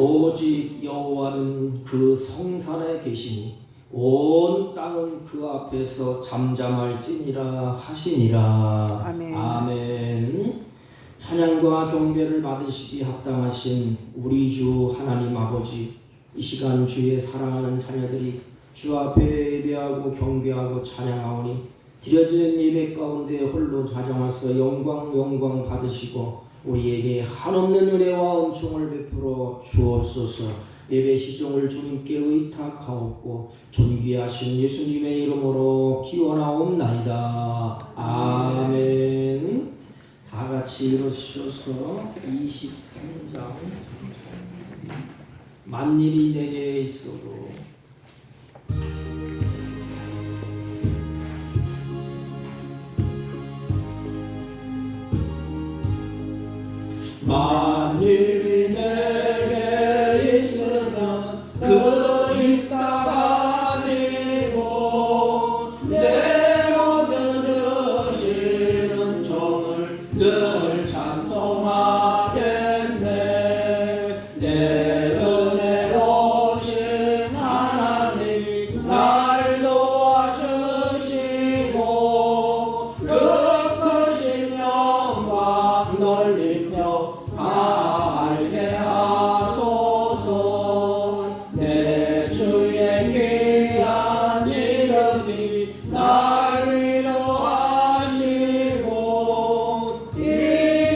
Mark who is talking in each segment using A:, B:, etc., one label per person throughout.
A: 오직 여호와는 그 성산에 계시니 온 땅은 그 앞에서 잠잠할지니라 하시니라.
B: 아멘.
A: 아멘. 찬양과 경배를 받으시기 합당하신 우리 주 하나님 아버지, 이 시간 주의 사랑하는 자녀들이 주 앞에 예배하고 경배하고 찬양하오니 드려지는 예배 가운데 홀로 좌정하서 영광 받으시고 우리에게 한없는 은혜와 은총을 베풀어 주옵소서. 예배 시종을 주님께 의탁하옵고 존귀하신 예수님의 이름으로 기원하옵나이다. 아멘. 다 같이 일어서셔서 23장 만일이 내게 있어도 만일이 내게 있으면 그 입다 가지고 내 모든 주시는 종을 늘 찬송하겠네. 내 은혜로우신 하나님 날 도와주시고 그 크신 영광 넓히며 다 알게 하소서. 내 주의 귀한 이름이 날 위로하시고 이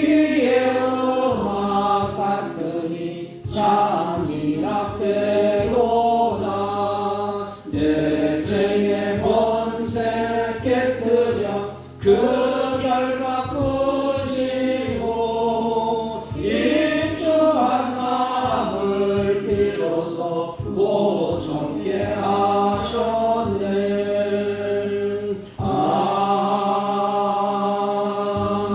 A: 귀의 음악 같으니 참 희락되도다. 내 죄의 본색 깨뜨려 그 결박 부시고 입주한 마음을 비로소 고정케 하셨네.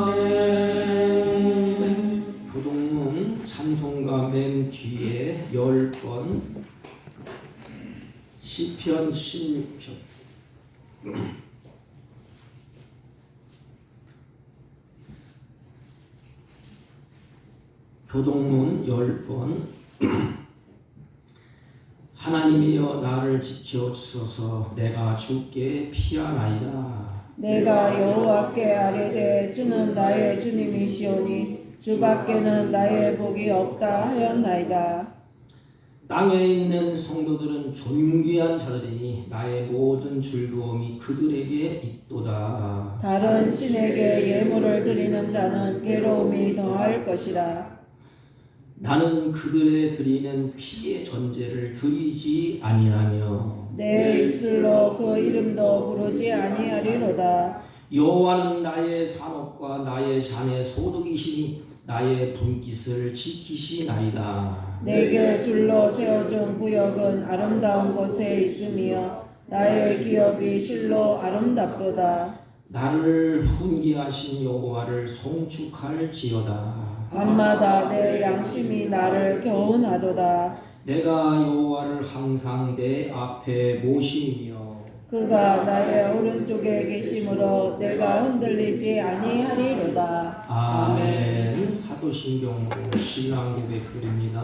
A: 아멘. 교동문 찬송가 맨 뒤에 10번 시편 16편 교동문 10번 하나님이여 나를 지켜 주소서. 내가 주께 피하나이다.
B: 내가 여호와께 아뢰되 주는 나의 주님이시오니 주밖에는 나의 복이 없다 하였나이다.
A: 땅에 있는 성도들은 존귀한 자들이니 나의 모든 즐거움이 그들에게 있도다.
B: 다른 신에게 예물을 드리는 자는 괴로움이 더할 것이라.
A: 나는 그들의 드리는 피의 전제를 드리지 아니하며
B: 내 입술로 그 이름도 부르지 아니하리로다.
A: 여호와는 나의 산업과 나의 잔의 소득이시니 나의 분깃을 지키시나이다.
B: 내게 줄로 재어준 구역은 아름다운 곳에 있으며 나의 기업이 실로 아름답도다.
A: 나를 훈계하신 여호와를 송축할지어다.
B: 밤마다 내 양심이 나를 교훈하도다.
A: 내가 여호와를 항상 내 앞에 모시며
B: 그가 나의 오른쪽에 계심으로 내가 흔들리지 아니하리로다.
A: 아멘. 사도신경으로 신앙 고백드립니다.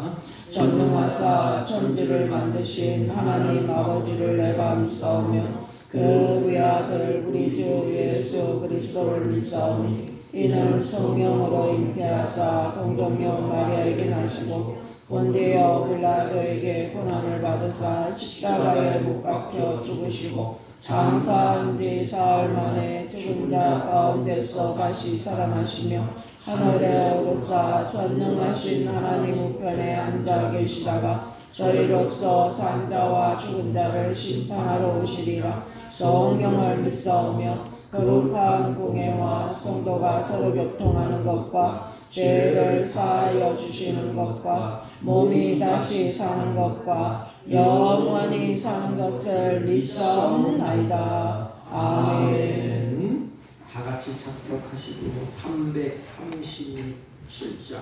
B: 전능하사 천지를 만드신 하나님 아버지를 내가 믿사오며 그 외아들 우리 주 예수 그리스도를 믿사오니 이는 성령으로 잉태하사 동정녀 마리아에게 나시고 본디오 빌라도에게 고난을 받으사 십자가에 못 박혀 죽으시고 장사한 지 사흘 만에 죽은 자 가운데서 다시 살아나시며 하늘에 오르사 전능하신 하나님 우편에 앉아 계시다가 저희로서 산 자와 죽은 자를 심판하러 오시리라. 성령을 믿사오며 거룩한 공예와 성도가 서로 교통하는 것과 죄를 사하여 주시는 것과 몸이 다시 사는 것과 영원히 사는 것을 믿사옵나이다. 아멘.
A: 다 같이 작석하시고 337장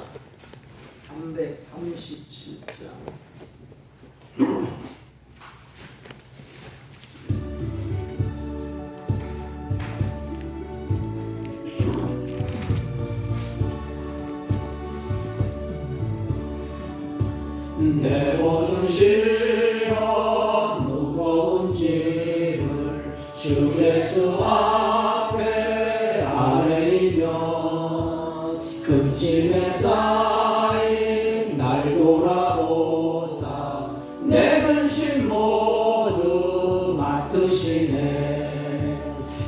A: 337장 모든 시험 무거운 짐을 주 예수 앞에 아뢰이면 근심에 쌓인 날 돌아보사 내 근심 모두 맡으시네.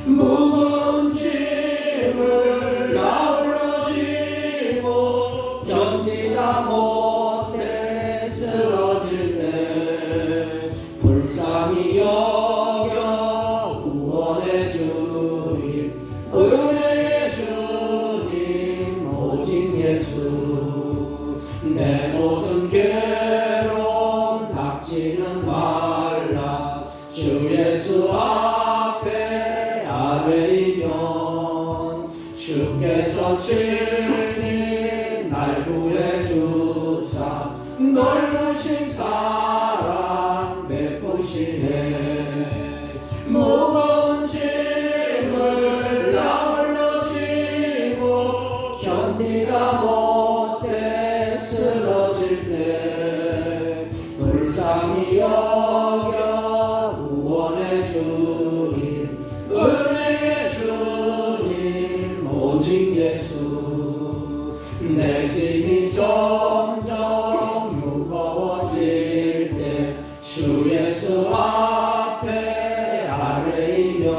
A: 무거운 짐을 아울러 지고 견디다 못해 쓰러질 때 불쌍히 여겨 구원해 주님 은혜의 주님 오직 예수. 내 모든 괴로움 닥치는 말라 주 예수 앞에 아뢰이면 주께서 친히 날 구해 주사 넓으신 사랑 베푸시네. 무거운 짐을 아울러 지고 견디다 못해 쓰러질 때 불쌍히 여겨 구원해 주님 은혜의 주님 오직 예수. 내 짐이 점점 무거워질 때 주 예수 앞에 아뢰이면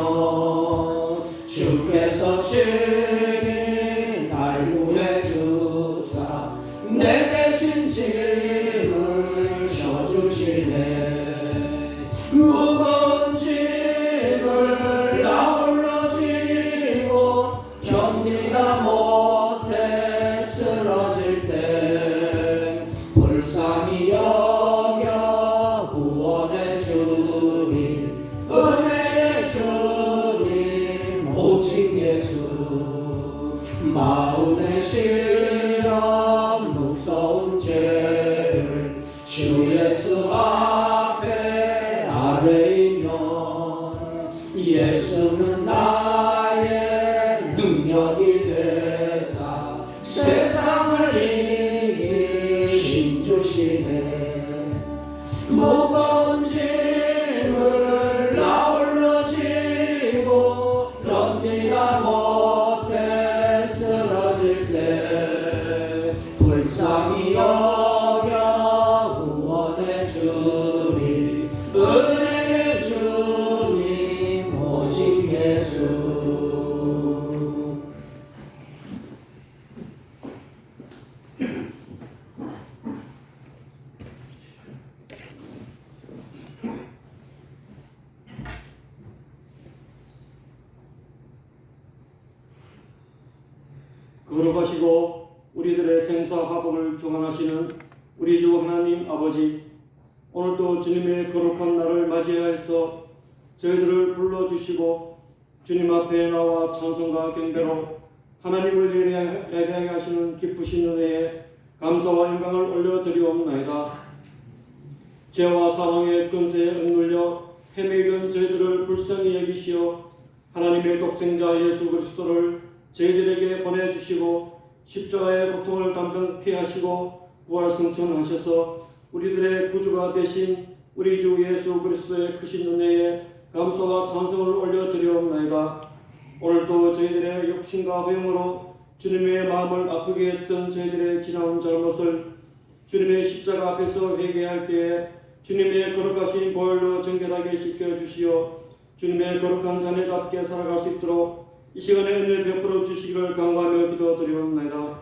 A: 주께서 친히 날 구해 주사 내 대신 짐을 져주시네. 무거운 짐을 아울러 지고 견디다 못해 쓰러질 때 불쌍히 여겨 구원해 주님 은혜의 주님 오직 예수. 마음의 시험 무서운 죄를 주 예수 앞에 아뢰이면 예수는 나의 능력이 되사 세상을 이기신 주시네. 무거운 짐을 아울러 지고 견디다 못해 쓰러질 때 불쌍히 여겨 구원해 주님 은혜의 주님 오직 예수.
C: 거룩하시고 우리들의 생사 화복을 주관하시는 우리 주 하나님 아버지, 오늘도 주님의 거룩한 날을 맞이하여서 저희들을 불러주시고 주님 앞에 나와 찬송과 경배로 하나님을 예배하게 하시는 기쁘신 은혜에 감사와 영광을 올려드리옵나이다. 죄와 사망의 권세에 억눌려 헤매이던 저희들을 불쌍히 여기시어 하나님의 독생자 예수 그리스도를 저희들에게 보내주시고 십자가의 고통을 담당케 하시고 부활승천하셔서 우리들의 구주가 되신 우리 주 예수 그리스도의 크신 은혜에 감사와 찬송을 올려드리옵나이다. 오늘도 저희들의 욕심과 허용으로 주님의 마음을 아프게 했던 저희들의 지나온 잘못을 주님의 십자가 앞에서 회개할 때에 주님의 거룩하신 보혈로 정결하게 씻겨주시어 주님의 거룩한 자녀답게 살아갈 수 있도록 이 시간에 은혜를 베풀어 주시기를 간구하며 기도드리옵나이다.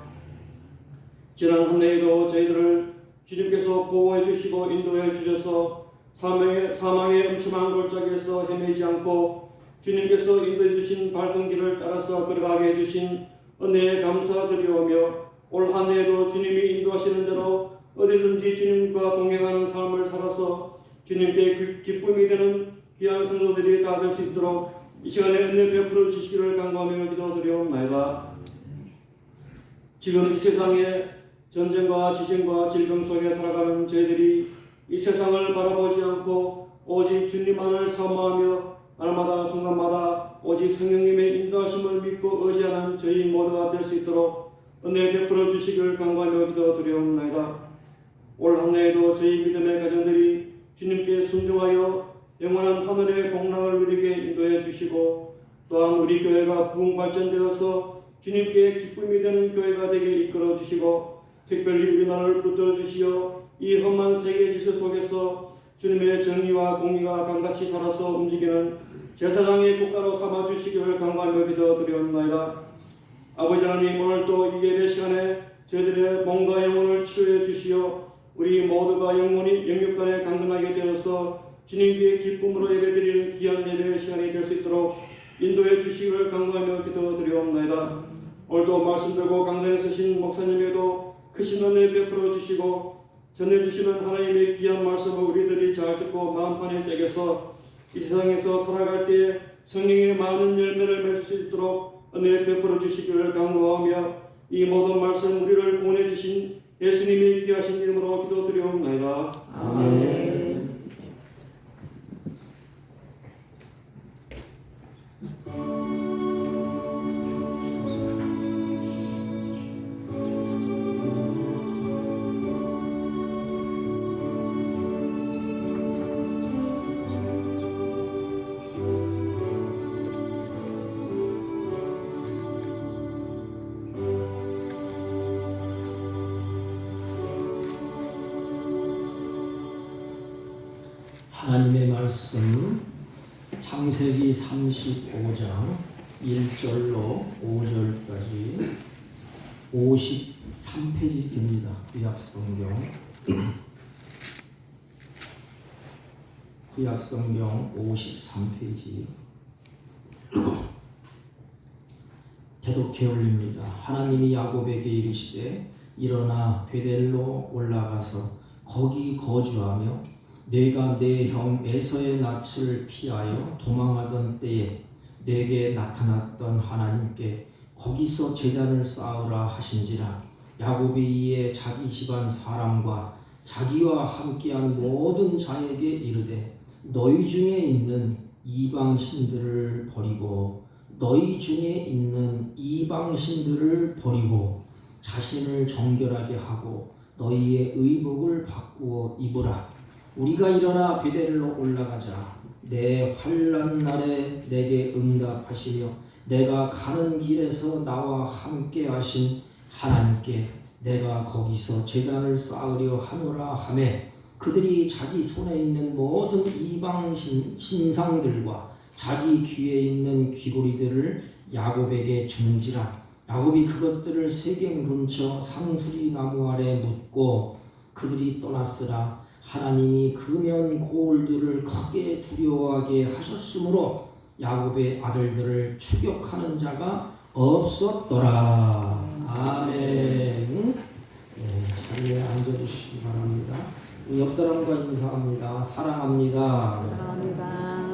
C: 지난 한 해에도 저희들을 주님께서 보호해 주시고 인도해 주셔서 사망의 음침한 골짜기에서 헤매지 않고 주님께서 인도해 주신 밝은 길을 따라서 걸어가게 해주신 은혜에 감사드리오며 올 한 해에도 주님이 인도하시는 대로 어디든지 주님과 동행하는 삶을 살아서 주님께 기쁨이 되는 귀한 성도들이 다 될 수 있도록 이 시간에 은혜를 베풀어 주시기를 간구하며 기도드리옵나이다. 지금 이 세상에 전쟁과 지진과 질병 속에 살아가는 저희들이 이 세상을 바라보지 않고 오직 주님만을 사모하며 날마다 순간마다 오직 성령님의 인도하심을 믿고 의지하는 저희 모두가 될 수 있도록 은혜 베풀어 주시기를 간구하며 기도드리옵나이다. 올 한 해에도 저희 믿음의 가정들이 주님께 순종하여 영원한 하늘의 복락을 누리게 인도해 주시고, 또한 우리 교회가 부흥 발전되어서 주님께 기쁨이 되는 교회가 되게 이끌어 주시고, 특별히 우리나라를 붙들어 주시어 이 험한 세계 질서 속에서 주님의 정의와 공의가 강같이 살아서 움직이는 제사장의 국가로 삼아 주시기를 간구하며 기도드리옵나이다. 아버지 하나님, 오늘 또 이 예배 시간에 저희들의 몸과 영혼을 치료해 주시어 우리 모두가 영육간에 강건하게 되어서 주님께 기쁨으로 예배드리는 귀한 예배의 시간이 될 수 있도록 인도해 주시기를 간구하며 기도드리옵나이다. 오늘도 말씀 들고 강단에 서신 목사님에게도 크신 은혜 베풀어 주시고 전해주시는 하나님의 귀한 말씀을 우리들이 잘 듣고 마음판에 새겨서 이 세상에서 살아갈 때에 성령의 많은 열매를 맺을 수 있도록 은혜 베풀어 주시기를 간구하며 이 모든 말씀 우리를 구원해 주신 예수님의 귀하신 이름으로 기도드리옵나이다.
B: 아멘.
A: 하나님의 말씀 창세기 35장 1절로 5절까지 53페이지 됩니다. 구약성경 53페이지 대독해 올립니다. 하나님이 야곱에게 이르시되 일어나 베델로 올라가서 거기 거주하며 내가 내 형 에서의 낯을 피하여 도망하던 때에 내게 나타났던 하나님께 거기서 제단을 쌓으라 하신지라. 야곱이 이에 자기 집안 사람과 자기와 함께한 모든 자에게 이르되 너희 중에 있는 이방신들을 버리고 자신을 정결하게 하고 너희의 의복을 바꾸어 입으라. 우리가 일어나 베델로 올라가자. 내 환난 날에 내게 응답하시며 내가 가는 길에서 나와 함께 하신 하나님께 내가 거기서 제단을 쌓으려 하노라 하매 그들이 자기 손에 있는 모든 이방 신상들과 자기 귀에 있는 귀고리들을 야곱에게 준지라. 야곱이 그것들을 세겜 근처 상수리 나무 아래 묻고 그들이 떠났으나 하나님이 그면 고울들을 크게 두려워하게 하셨으므로 야곱의 아들들을 추격하는 자가 없었더라. 아멘. 자리에 앉아주시기 바랍니다. 옆 사람과 인사합니다. 사랑합니다.
B: 사랑합니다.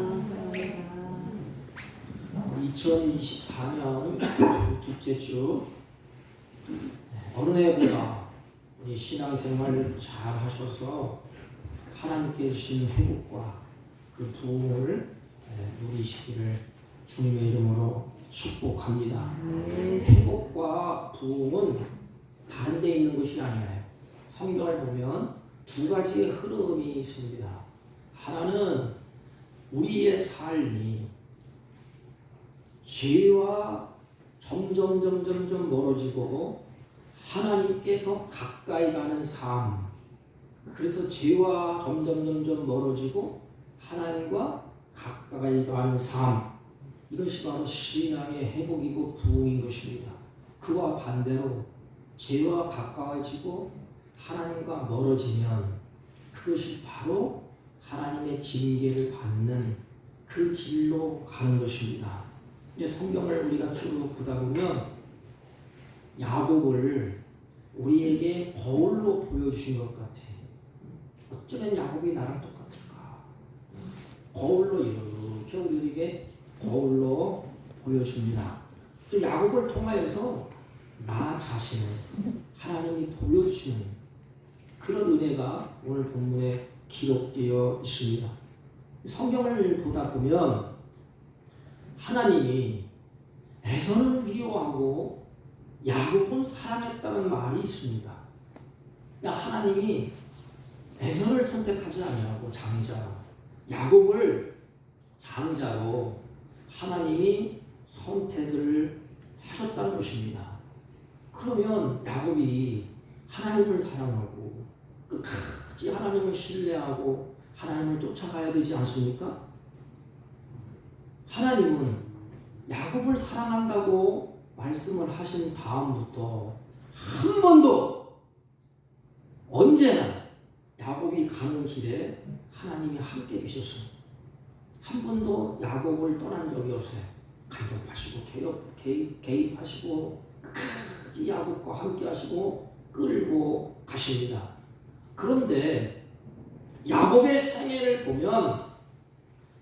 A: 2024년 둘째 주 어느 해보다 우리 신앙생활 잘 하셔서 하나님께 주신 회복과 그 부흥을 누리시기를 주님의 이름으로 축복합니다. 회복과 부흥은 다른 데 있는 것이 아니에요. 성경을 보면 두 가지의 흐름이 있습니다. 하나는 우리의 삶이 죄와 점점 멀어지고 하나님께 더 가까이 가는 삶. 그래서 죄와 점점 멀어지고 하나님과 가까이 가는 삶. 이것이 바로 신앙의 회복이고 부흥인 것입니다. 그와 반대로 죄와 가까워지고 하나님과 멀어지면 그것이 바로 하나님의 징계를 받는 그 길로 가는 것입니다. 성경을 우리가 쭉 보다 보면 야곱을 우리에게 거울로 보여주신 것 같아요. 어쩌면 야곱이 나랑 똑같을까? 거울로 이렇게 우리에게 거울로 보여줍니다. 야곱을 통하여서 나 자신을 하나님이 보여주시는 그런 은혜가 오늘 본문에 기록되어 있습니다. 성경을 보다 보면 하나님이 에서는 미워하고 야곱은 사랑했다는 말이 있습니다. 하나님이 에서를 선택하지 아니하고 야곱을 장자로 하나님이 선택을 하셨다는 것입니다. 그러면 야곱이 하나님을 사랑하고 끝까지 하나님을 신뢰하고 하나님을 쫓아가야 되지 않습니까? 하나님은 야곱을 사랑한다고 말씀을 하신 다음부터 한 번도 언제나 야곱이 가는 길에 하나님이 함께 계셨습니다. 한 번도 야곱을 떠난 적이 없어요. 간섭하시고 개입하시고 끝까지 야곱과 함께 하시고 끌고 가십니다. 그런데 야곱의 생애를 보면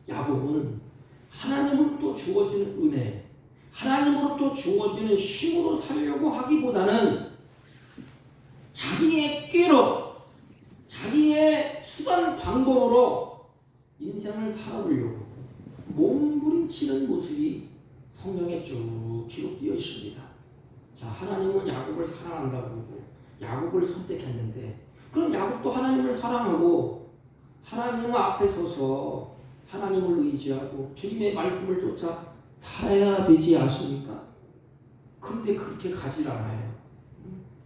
A: 야곱은 하나님으로부터 주어지는 은혜, 하나님으로부터 주어지는 힘으로 살려고 하기보다는 자기의 꾀로, 자기의 수단 방법으로 인생을 살아보려고 몸부림치는 모습이 성경에 쭉 기록되어 있습니다. 자, 하나님은 야곱을 사랑한다고 하고 야곱을 선택했는데, 그럼 야곱도 하나님을 사랑하고 하나님 앞에 서서 하나님을 의지하고 주님의 말씀을 쫓아 살아야 되지 않습니까? 그런데 그렇게 가질 않아요.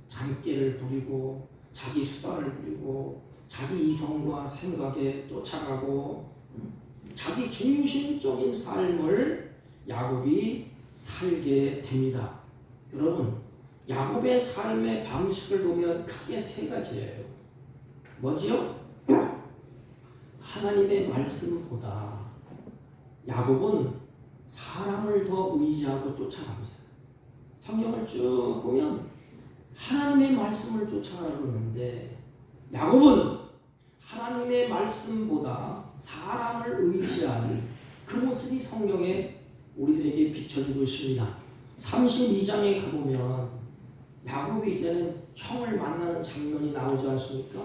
A: 자기 꾀를 부리고 자기 수단을 부리고 자기 이성과 생각에 쫓아가고 자기 중심적인 삶을 야곱이 살게 됩니다. 여러분, 야곱의 삶의 방식을 보면 크게 세 가지예요. 뭐지요? 하나님의 말씀보다 야곱은 사람을 더 의지하고 쫓아갑니다. 성경을 쭉 보면 하나님의 말씀을 쫓아가고 있는데 야곱은 하나님의 말씀보다 사람을 의지하는 그 모습이 성경에 우리들에게 비춰주고 있습니다. 32장에 가보면 야곱이 이제는 형을 만나는 장면이 나오지 않습니까?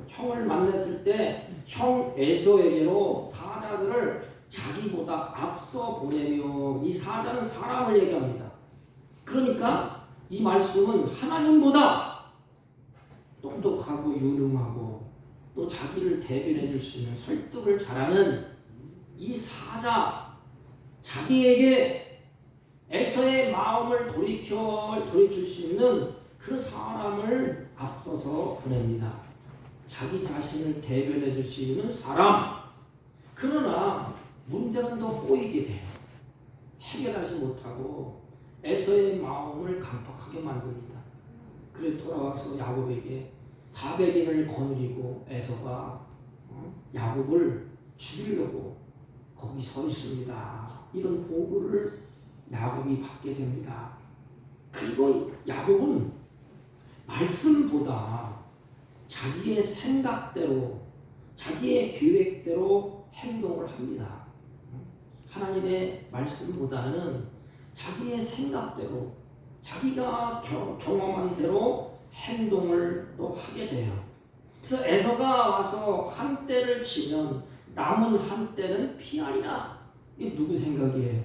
A: 형을 만났을 때 형 에서에게로 사자들을 자기보다 앞서 보내며, 이 사자는 사람을 얘기합니다. 그러니까 이 말씀은 하나님보다 똑똑하고 유능하고 또 자기를 대변해 줄 수 있는 설득을 잘하는 이 사자, 자기에게 에서의 마음을 돌이킬 수 있는 그 사람을 앞서서 보냅니다. 자기 자신을 대변해 줄 수 있는 사람. 그러나 문제는 더 꼬이게 돼요. 해결하지 못하고 에서의 마음을 강팍하게 만듭니다. 그래 돌아와서 야곱에게 400인을 거느리고 에서가 야곱을 죽이려고 거기 서 있습니다. 이런 보고를 야곱이 받게 됩니다. 그리고 야곱은 말씀보다 자기의 생각대로, 자기의 계획대로 행동을 합니다. 하나님의 말씀보다는 자기의 생각대로, 자기가 경험한 대로 행동을 또 하게 돼요. 그래서 에서가 와서 한 떼를 치면 남은 한 떼는 피하리라. 이게 누구 생각이에요?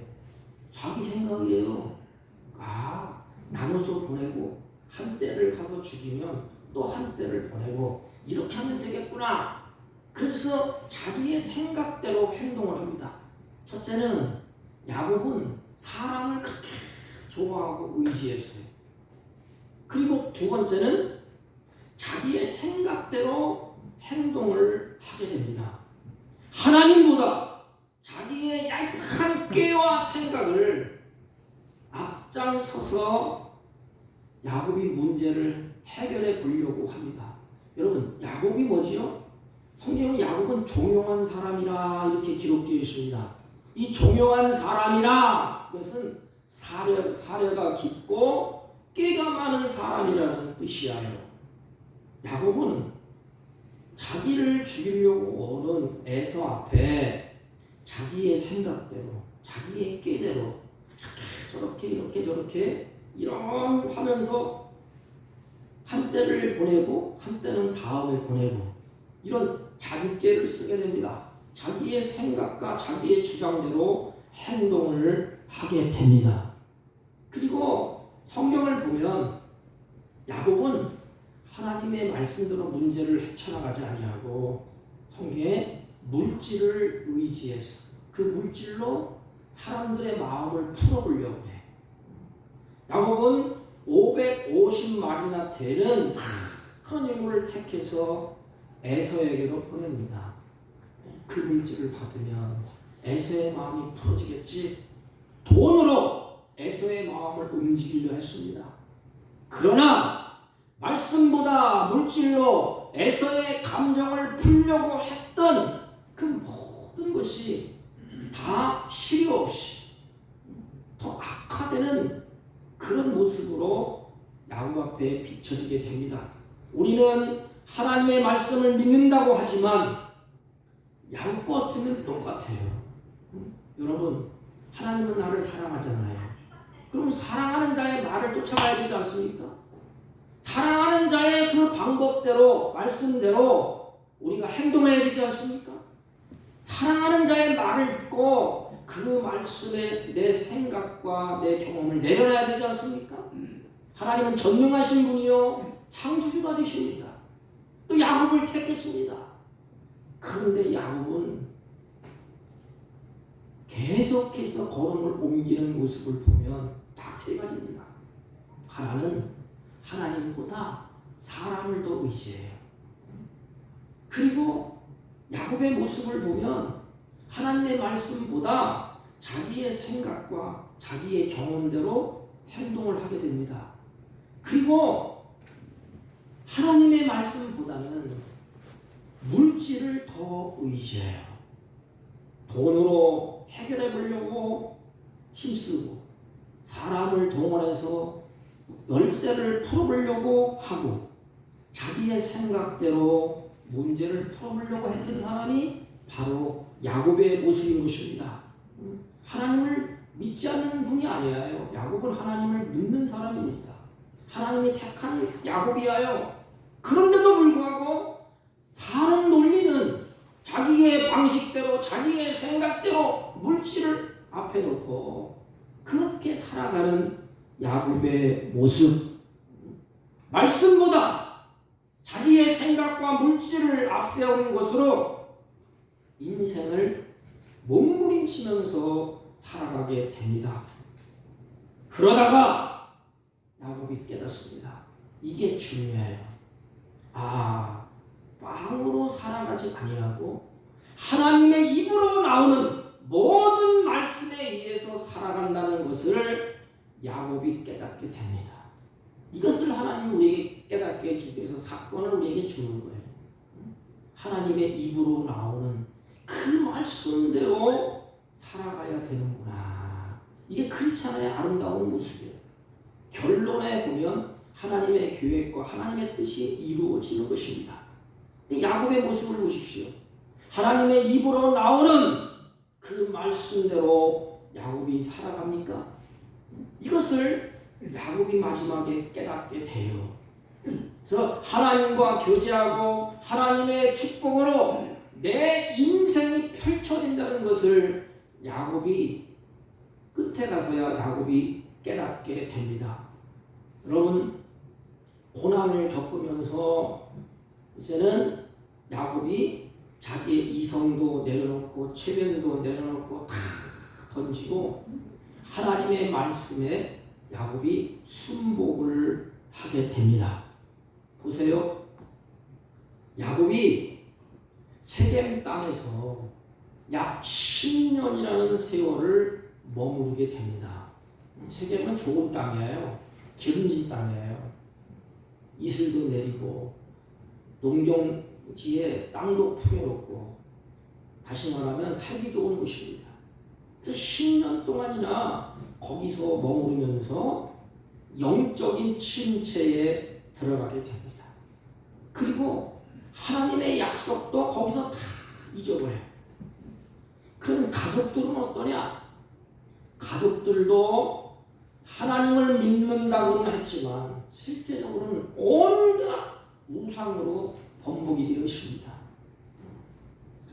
A: 자기 생각이에요. 나눠서 보내고 한 떼를 가서 죽이면 또 한 떼를 보내고 이렇게 하면 되겠구나. 그래서 자기의 생각대로 행동을 합니다. 첫째는 야곱은 사람을 그렇게 좋아하고 의지했어요. 그리고 두 번째는 자기의 생각대로 행동을 하게 됩니다. 하나님보다 자기의 얄팍한 꾀와 생각을 앞장서서 야곱이 문제를 해결해 보려고 합니다. 여러분, 야곱이 뭐지요? 성경은 야곱은 종용한 사람이라 이렇게 기록되어 있습니다. 이 종용한 사람이라, 이것은 사려가 깊고 꾀가 많은 사람이라는 뜻이에요. 야곱은 자기를 죽이려고 오는 에서 앞에 자기의 생각대로, 자기의 꾀대로 이렇게 저렇게 이런 하면서 한 때를 보내고 한 때는 다음에 보내고 이런 자기 꾀를 쓰게 됩니다. 자기의 생각과 자기의 주장대로 행동을 하게 됩니다. 그리고 성경을 보면 야곱은 하나님의 말씀대로 문제를 헤쳐나가지 아니하고 성경에 물질을 의지해서 그 물질로 사람들의 마음을 풀어보려고 해. 야곱은 550마리나 되는 큰 인물을 택해서 에서에게로 보냅니다. 그 물질을 받으면 에서의 마음이 풀어지겠지. 돈으로 에서의 마음을 움직이려 했습니다. 그러나 말씀보다 물질로 에서의 감정을 풀려고 했던 그 모든 것이 다 실효 없이 더 악화되는 그런 모습으로 야곱 앞에 비춰지게 됩니다. 우리는 하나님의 말씀을 믿는다고 하지만 야곱과 어쩌면 똑같아요. 여러분, 하나님은 나를 사랑하잖아요. 그럼 사랑하는 자의 말을 쫓아가야 되지 않습니까? 사랑하는 자의 그 방법대로, 말씀대로 우리가 행동해야 되지 않습니까? 사랑하는 자의 말을 듣고 그 말씀에 내 생각과 내 경험을 내려놔야 되지 않습니까? 하나님은 전능하신 분이요 창조주가 되십니다. 또 야곱을 택했습니다. 그런데 야곱은 계속해서 걸음을 옮기는 모습을 보면 딱 세 가지입니다. 하나는 하나님보다 사람을 더 의지해요. 그리고 야곱의 모습을 보면 하나님의 말씀보다 자기의 생각과 자기의 경험대로 행동을 하게 됩니다. 그리고 하나님의 말씀보다는 물질을 더 의지해요. 돈으로 해결해 보려고 힘쓰고 사람을 동원해서 열쇠를 풀어보려고 하고 자기의 생각대로 문제를 풀어보려고 했던 사람이 바로 야곱의 모습인 것입니다. 하나님을 믿지 않는 분이 아니에요. 야곱은 하나님을 믿는 사람입니다. 하나님이 택한 야곱이에요. 그런데도 불구하고 사는 논리는 자기의 방식대로 자기의 생각대로 물질을 앞에 놓고 그렇게 살아가는 야곱의 모습, 말씀보다 자기의 생각과 물질을 앞세우는 것으로 인생을 몸부림치면서 살아가게 됩니다. 그러다가 야곱이 깨닫습니다. 이게 중요해요. 빵으로 살아가지 아니하고 하나님의 입으로 나오는 모든 말씀에 의해서 살아간다는 것을 야곱이 깨닫게 됩니다. 이것을 하나님이 우리에게 깨닫게 해주기 위해서 사건을 우리에게 주는 거예요. 하나님의 입으로 나오는 그 말씀대로 살아가야 되는구나. 이게 크리스찬의 아름다운 모습이에요. 결론에 보면 하나님의 계획과 하나님의 뜻이 이루어지는 것입니다. 야곱의 모습을 보십시오. 하나님의 입으로 나오는 그 말씀대로 야곱이 살아갑니까? 이것을 야곱이 마지막에 깨닫게 돼요. 그래서 하나님과 교제하고 하나님의 축복으로 내 인생이 펼쳐진다는 것을 야곱이 끝에 가서야 야곱이 깨닫게 됩니다. 여러분, 고난을 겪으면서 이제는 야곱이 자기의 이성도 내려놓고 체면도 내려놓고 다 던지고 하나님의 말씀에 야곱이 순복을 하게 됩니다. 보세요. 야곱이 세겜 땅에서 약 10년이라는 세월을 머무르게 됩니다. 세겜은 좋은 땅이에요. 기름진 땅이에요. 이슬도 내리고 농경지에 땅도 풍요롭고 다시 말하면 살기 좋은 곳입니다. 그래서 10년 동안이나 거기서 머무르면서 영적인 침체에 들어가게 됩니다. 그리고 하나님의 약속도 거기서 다 잊어버려요. 그럼 가족들은 어떠냐? 가족들도 하나님을 믿는다고는 했지만 실제적으로는 온갖 우상으로 번복이 되어 있습니다.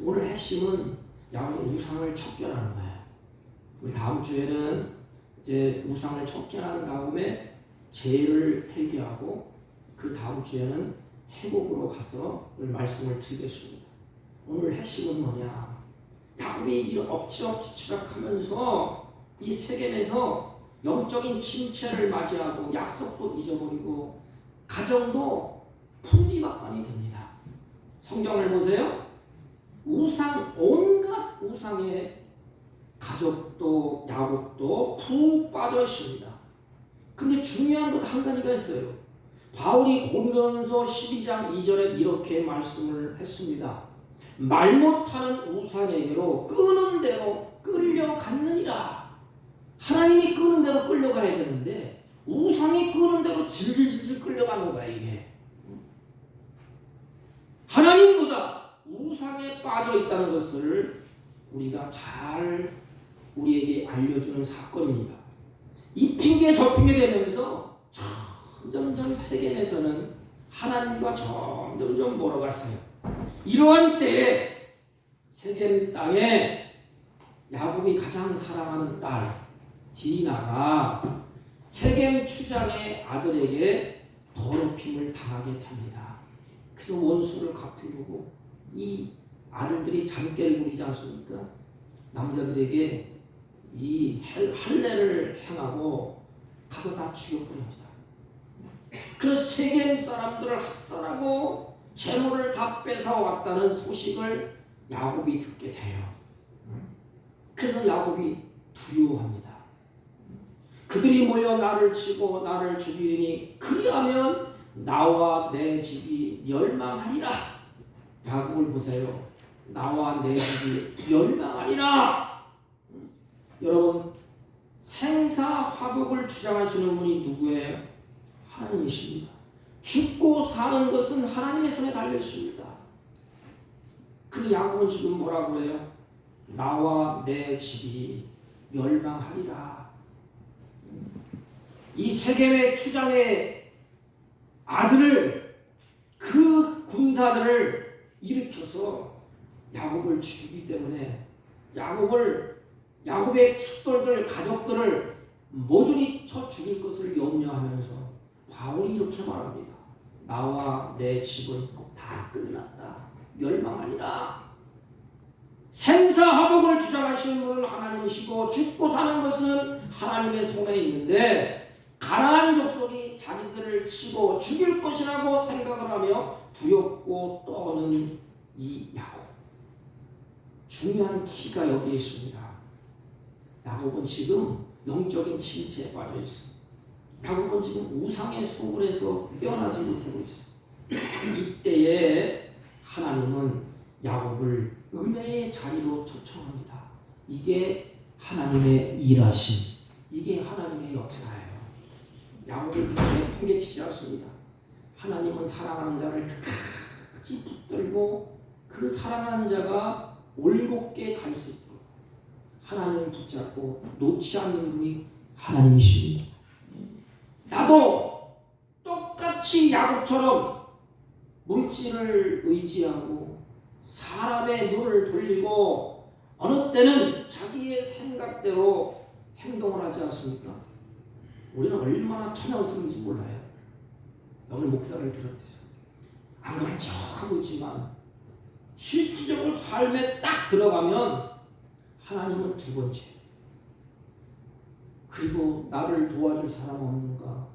A: 오늘 핵심은 야곱은 우상을 척결하는 거예요. 우리 다음 주에는 이제 우상을 척결한 다음에 죄를 회개하고 그 다음 주에는 회복으로 가서 오늘 말씀을 드리겠습니다. 오늘 핵심은 뭐냐? 야곱이 엎치락뒤 추락하면서 이 세겜에서 영적인 침체를 맞이하고 약속도 잊어버리고 가정도 풍지박산이 됩니다. 성경을 보세요. 온갖 우상에 가족도 야곱도 푹 빠져 있습니다. 근데 중요한 것 한 가지가 있어요. 바울이 고린도전서 12장 2절에 이렇게 말씀을 했습니다. 말 못하는 우상에게로 끄는 대로 끌려갔느니라. 하나님이 끄는 대로 끌려가야 되는데 우상이 끄는 대로 질질질질 끌려가는 거야 이게. 하나님보다 우상에 빠져 있다는 것을 우리가 잘 우리에게 알려주는 사건입니다. 이 핑계 저 핑계 되면서 점점 세겜에서는 하나님과 점점 멀어갔어요. 이러한 때에 세겜 땅에 야곱이 가장 사랑하는 딸 디나가 세겜 추장의 아들에게 더럽힘을 당하게 됩니다. 그래서 원수를 갚으려고 이 아들들이 잔꾀를 부리지 않습니까? 남자들에게 이 할례를 행하고 가서 다 죽여버립니다. 그래서 세겜 사람들을 학살하고 재물을 다 뺏어왔다는 소식을 야곱이 듣게 돼요. 그래서 야곱이 두려워합니다. 그들이 모여 나를 치고 나를 죽이리니 그리하면 나와 내 집이 멸망하리라. 야곱을 보세요. 나와 내 집이 멸망하리라. 여러분, 생사화복을 주장하시는 분이 누구예요? 하나님이십니다. 죽고 사는 것은 하나님의 손에 달려 있습니다. 그 야곱은 지금 뭐라고 해요? 나와 내 집이 멸망하리라. 이 세겜의 추장의 아들을, 그 군사들을 일으켜서 야곱을 죽이기 때문에 야곱의 측돌들, 가족들을 모조리 쳐 죽일 것을 염려하면서 바울이 이렇게 말합니다. 나와 내 집은 다 끝났다. 멸망하리라. 생사화복을 주장하시는 분은 하나님이시고 죽고 사는 것은 하나님의 손에 있는데 가나안 족속이 자기들을 치고 죽일 것이라고 생각을 하며 두렵고 떠는 이 야곱. 중요한 키가 여기에 있습니다. 야곱은 지금 영적인 침체에 빠져 있습니다. 야곱은 지금 우상의 소굴에서 깨어나지 못하고 있습니다. 이때에 하나님은 야곱을 은혜의 자리로 초청합니다. 이게 하나님의 일하심, 이게 하나님의 역사예요. 야곱을 그렇게 통계치지 않습니다. 하나님은 사랑하는 자를 끝까지 붙들고 그 사랑하는 자가 올곧게 갈 수 있도록 하나님을 붙잡고 놓지 않는 분이 하나님이십니다. 나도 똑같이 야곱처럼 물질을 의지하고 사람의 눈을 돌리고 어느 때는 자기의 생각대로 행동을 하지 않습니까? 우리는 얼마나 천연스러운지 몰라요. 오늘 목사를 비롯해서 안 그런 척 하고 있지만 실질적으로 삶에 딱 들어가면 하나님은 두 번째. 그리고 나를 도와줄 사람 없는가?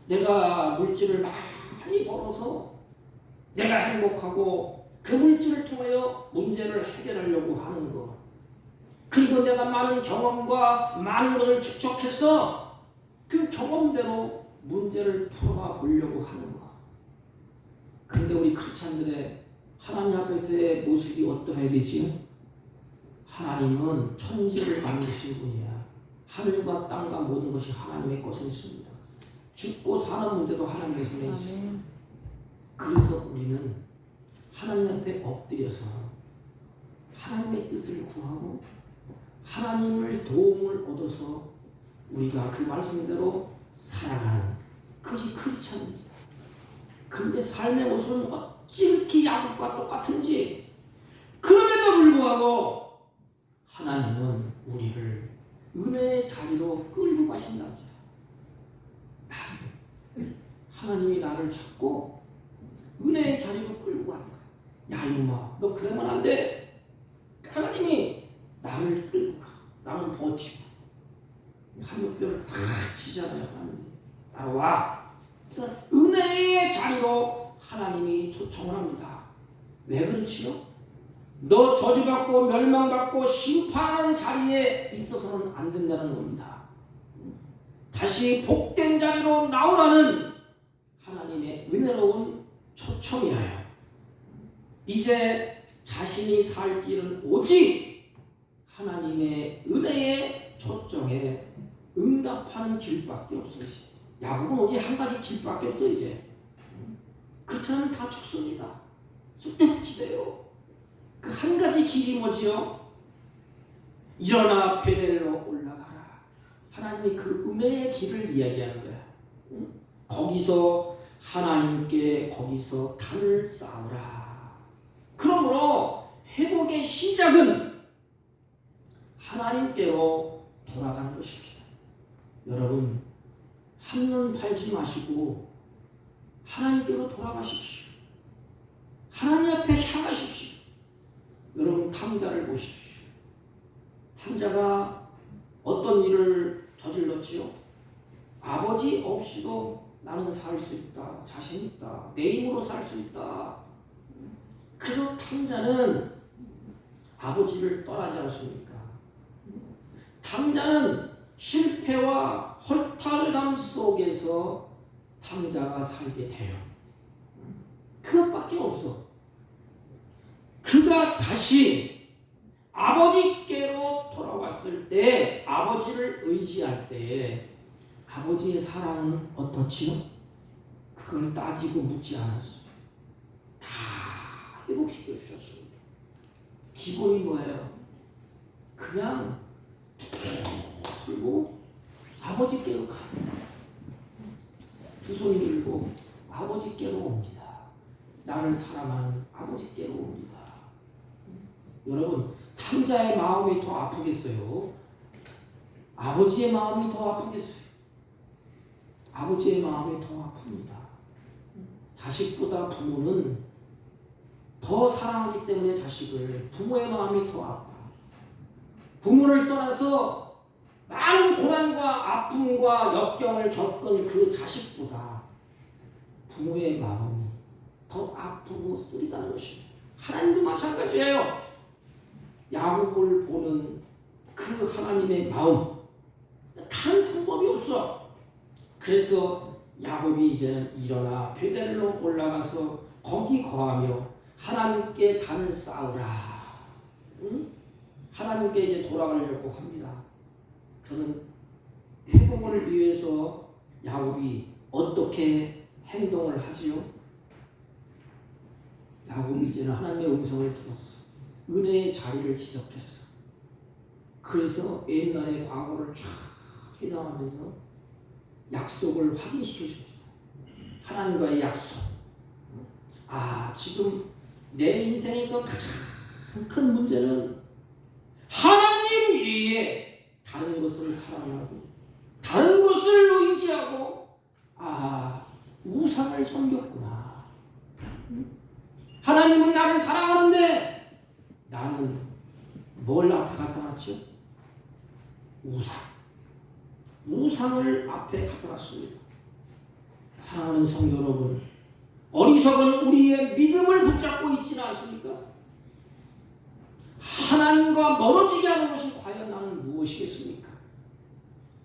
A: 내가 물질을 많이 벌어서 내가 행복하고 그 물질을 통하여 문제를 해결하려고 하는 것. 그리고 내가 많은 경험과 많은 것을 축적해서 그 경험대로 문제를 풀어가 보려고 하는 것. 그런데 우리 크리스찬들의 하나님 앞에서의 모습이 어떠해야 되지? 하나님은 천지를 만드신 분이야. 하늘과 땅과 모든 것이 하나님의 것에 있습니다. 죽고 사는 문제도 하나님의 손에 있습니다. 그래서 우리는 하나님 앞에 엎드려서 하나님의 뜻을 구하고 하나님을 도움을 얻어서 우리가 그 말씀대로 살아가는 그것이 크리스찬입니다. 그런데 삶의 모습은 어찌 이렇게 야곱과 똑같은지, 그럼에도 불구하고 하나님은 우리를 은혜의 자리로 끌고 가신답니다. 하나님이 나를 잡고 은혜의 자리로 끌고 간다. 야 이놈아, 너 그러면 안 돼. 하나님이 나를 끌고 가. 나는 버티고. 한옥뼈를 다 치잖아요. 하나님이 따라와. 그래서 은혜의 자리로 하나님이 초청을 합니다. 왜 그렇지요? 너 저주받고 멸망받고 심판하는 자리에 있어서는 안 된다는 겁니다. 다시 복된 자리로 나오라는 하나님의 은혜로운 초청이에요. 이제 자신이 살 길은 오직 하나님의 은혜의 초청에 응답하는 길밖에 없어요. 야곱은 오직 한 가지 길밖에 없어요. 이제 그렇지 않으면 다 죽습니다. 쑥대밭이 돼요. 그 한 가지 길이 뭐지요? 일어나 베델로 올라가라. 하나님이 그 은혜의 길을 이야기하는 거야. 거기서 하나님께 거기서 단을 쌓으라. 그러므로 회복의 시작은 하나님께로 돌아가는 것입니다. 여러분, 한눈 팔지 마시고 하나님께로 돌아가십시오. 하나님 앞에 향하십시오. 여러분, 탕자를 보십시오. 탕자가 어떤 일을 저질렀지요? 아버지 없이도 나는 살 수 있다. 자신 있다. 내 힘으로 살 수 있다. 그래서 탕자는 아버지를 떠나지 않습니까? 탕자는 실패와 허탈감 속에서 탕자가 살게 돼요. 그것밖에 없어. 그가 다시 아버지께로 돌아왔을 때, 아버지를 의지할 때 아버지의 사랑은 어떻지요? 그걸 따지고 묻지 않았어요. 다 회복시켜 주셨습니다. 기본이 뭐예요? 그냥 들고 아버지께로 갑니다. 두 손 들고 아버지께로 옵니다. 나를 사랑하는 아버지께로 옵니다. 여러분, 탕자의 마음이 더 아프겠어요? 아버지의 마음이 더 아프겠어요? 아버지의 마음이 더 아픕니다. 자식보다 부모는 더 사랑하기 때문에 자식을, 부모의 마음이 더 아파. 부모를 떠나서 많은 고난과 아픔과 역경을 겪은 그 자식보다 부모의 마음이 더 아프고 쓰리다는 것입니다. 하나님도 마찬가지예요. 야곱을 보는 그 하나님의 마음, 다른 방법이 없어. 그래서 야곱이 이제는 일어나 베델로 올라가서 거기 거하며 하나님께 단을 쌓으라. 응? 하나님께 이제 돌아가려고 합니다. 그러면 회복을 위해서 야곱이 어떻게 행동을 하지요? 야곱이 이제는 하나님의 음성을 들었어. 은혜의 자리를 지적했어. 그래서 옛날의 과거를 쫙 회상하면서 약속을 확인시켜 줍니다. 하나님과의 약속. 지금 내 인생에서 가장 큰 문제는 하나님 외에 다른 것을 사랑하고 다른 것을 의지하고 우상을 섬겼구나. 하나님은 나를 사랑하는데 나는 뭘 앞에 갖다 놨죠? 우상을 앞에 갖다 놨습니다. 사랑하는 성도 여러분, 어리석은 우리의 믿음을 붙잡고 있지는 않습니까? 하나님과 멀어지게 하는 것이 과연 나는 무엇이겠습니까?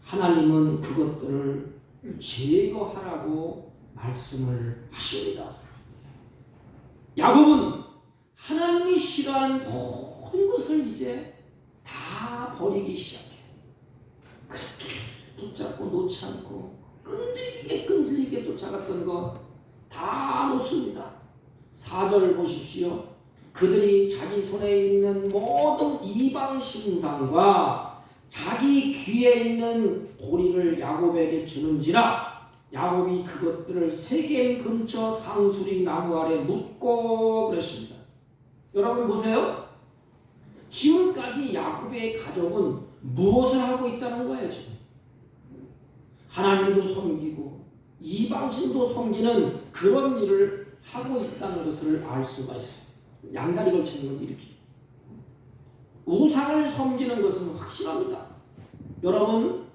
A: 하나님은 그것들을 제거하라고 말씀을 하십니다. 야곱은 하나님이 싫어하는 모든 것을 이제 다 버리기 시작해요. 그렇게 붙잡고 놓지 않고 끈질기게 쫓아갔던 것 다 놓습니다. 4절 보십시오. 그들이 자기 손에 있는 모든 이방 신상과 자기 귀에 있는 고리를 야곱에게 주는지라 야곱이 그것들을 세겜 근처 상수리 나무 아래 묻고 그랬습니다. 여러분 보세요. 지금까지 야곱의 가족은 무엇을 하고 있다는 거예요? 지금 하나님도 섬기고 이방신도 섬기는 그런 일을 하고 있다는 것을 알 수가 있어요. 양다리 걸치는 거지 이렇게. 우상을 섬기는 것은 확실합니다. 여러분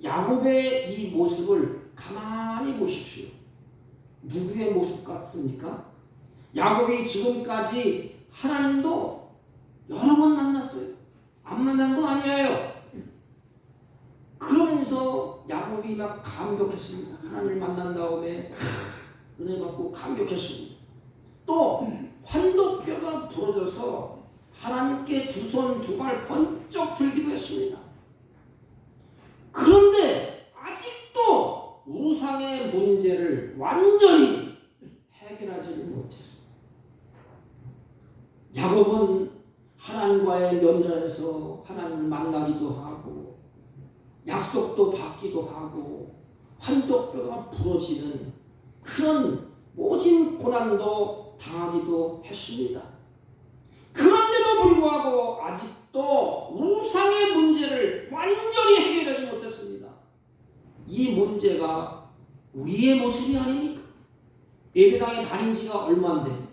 A: 야곱의 이 모습을 가만히 보십시오. 누구의 모습 같습니까? 야곱이 지금까지 하나님도 여러 번 만났어요. 안 만난 거 아니에요. 그러면서 야곱이 막 감격했습니다. 하나님을 만난 다음에 은혜 받고 감격했습니다. 또 환도뼈가 부러져서 하나님께 두 손 두 발 번쩍 들기도 했습니다. 그런데 아직도 우상의 문제를 완전히 해결하지를 못했어요. 야곱은 하나님과의 면전에서 하나님을 만나기도 하고 약속도 받기도 하고 환도뼈가 부러지는 그런 모진 고난도 당하기도 했습니다. 그런데도 불구하고 아직도 우상의 문제를 완전히 해결하지 못했습니다. 이 문제가 우리의 모습이 아닙니까? 예배당에 다닌 지가 얼마인데,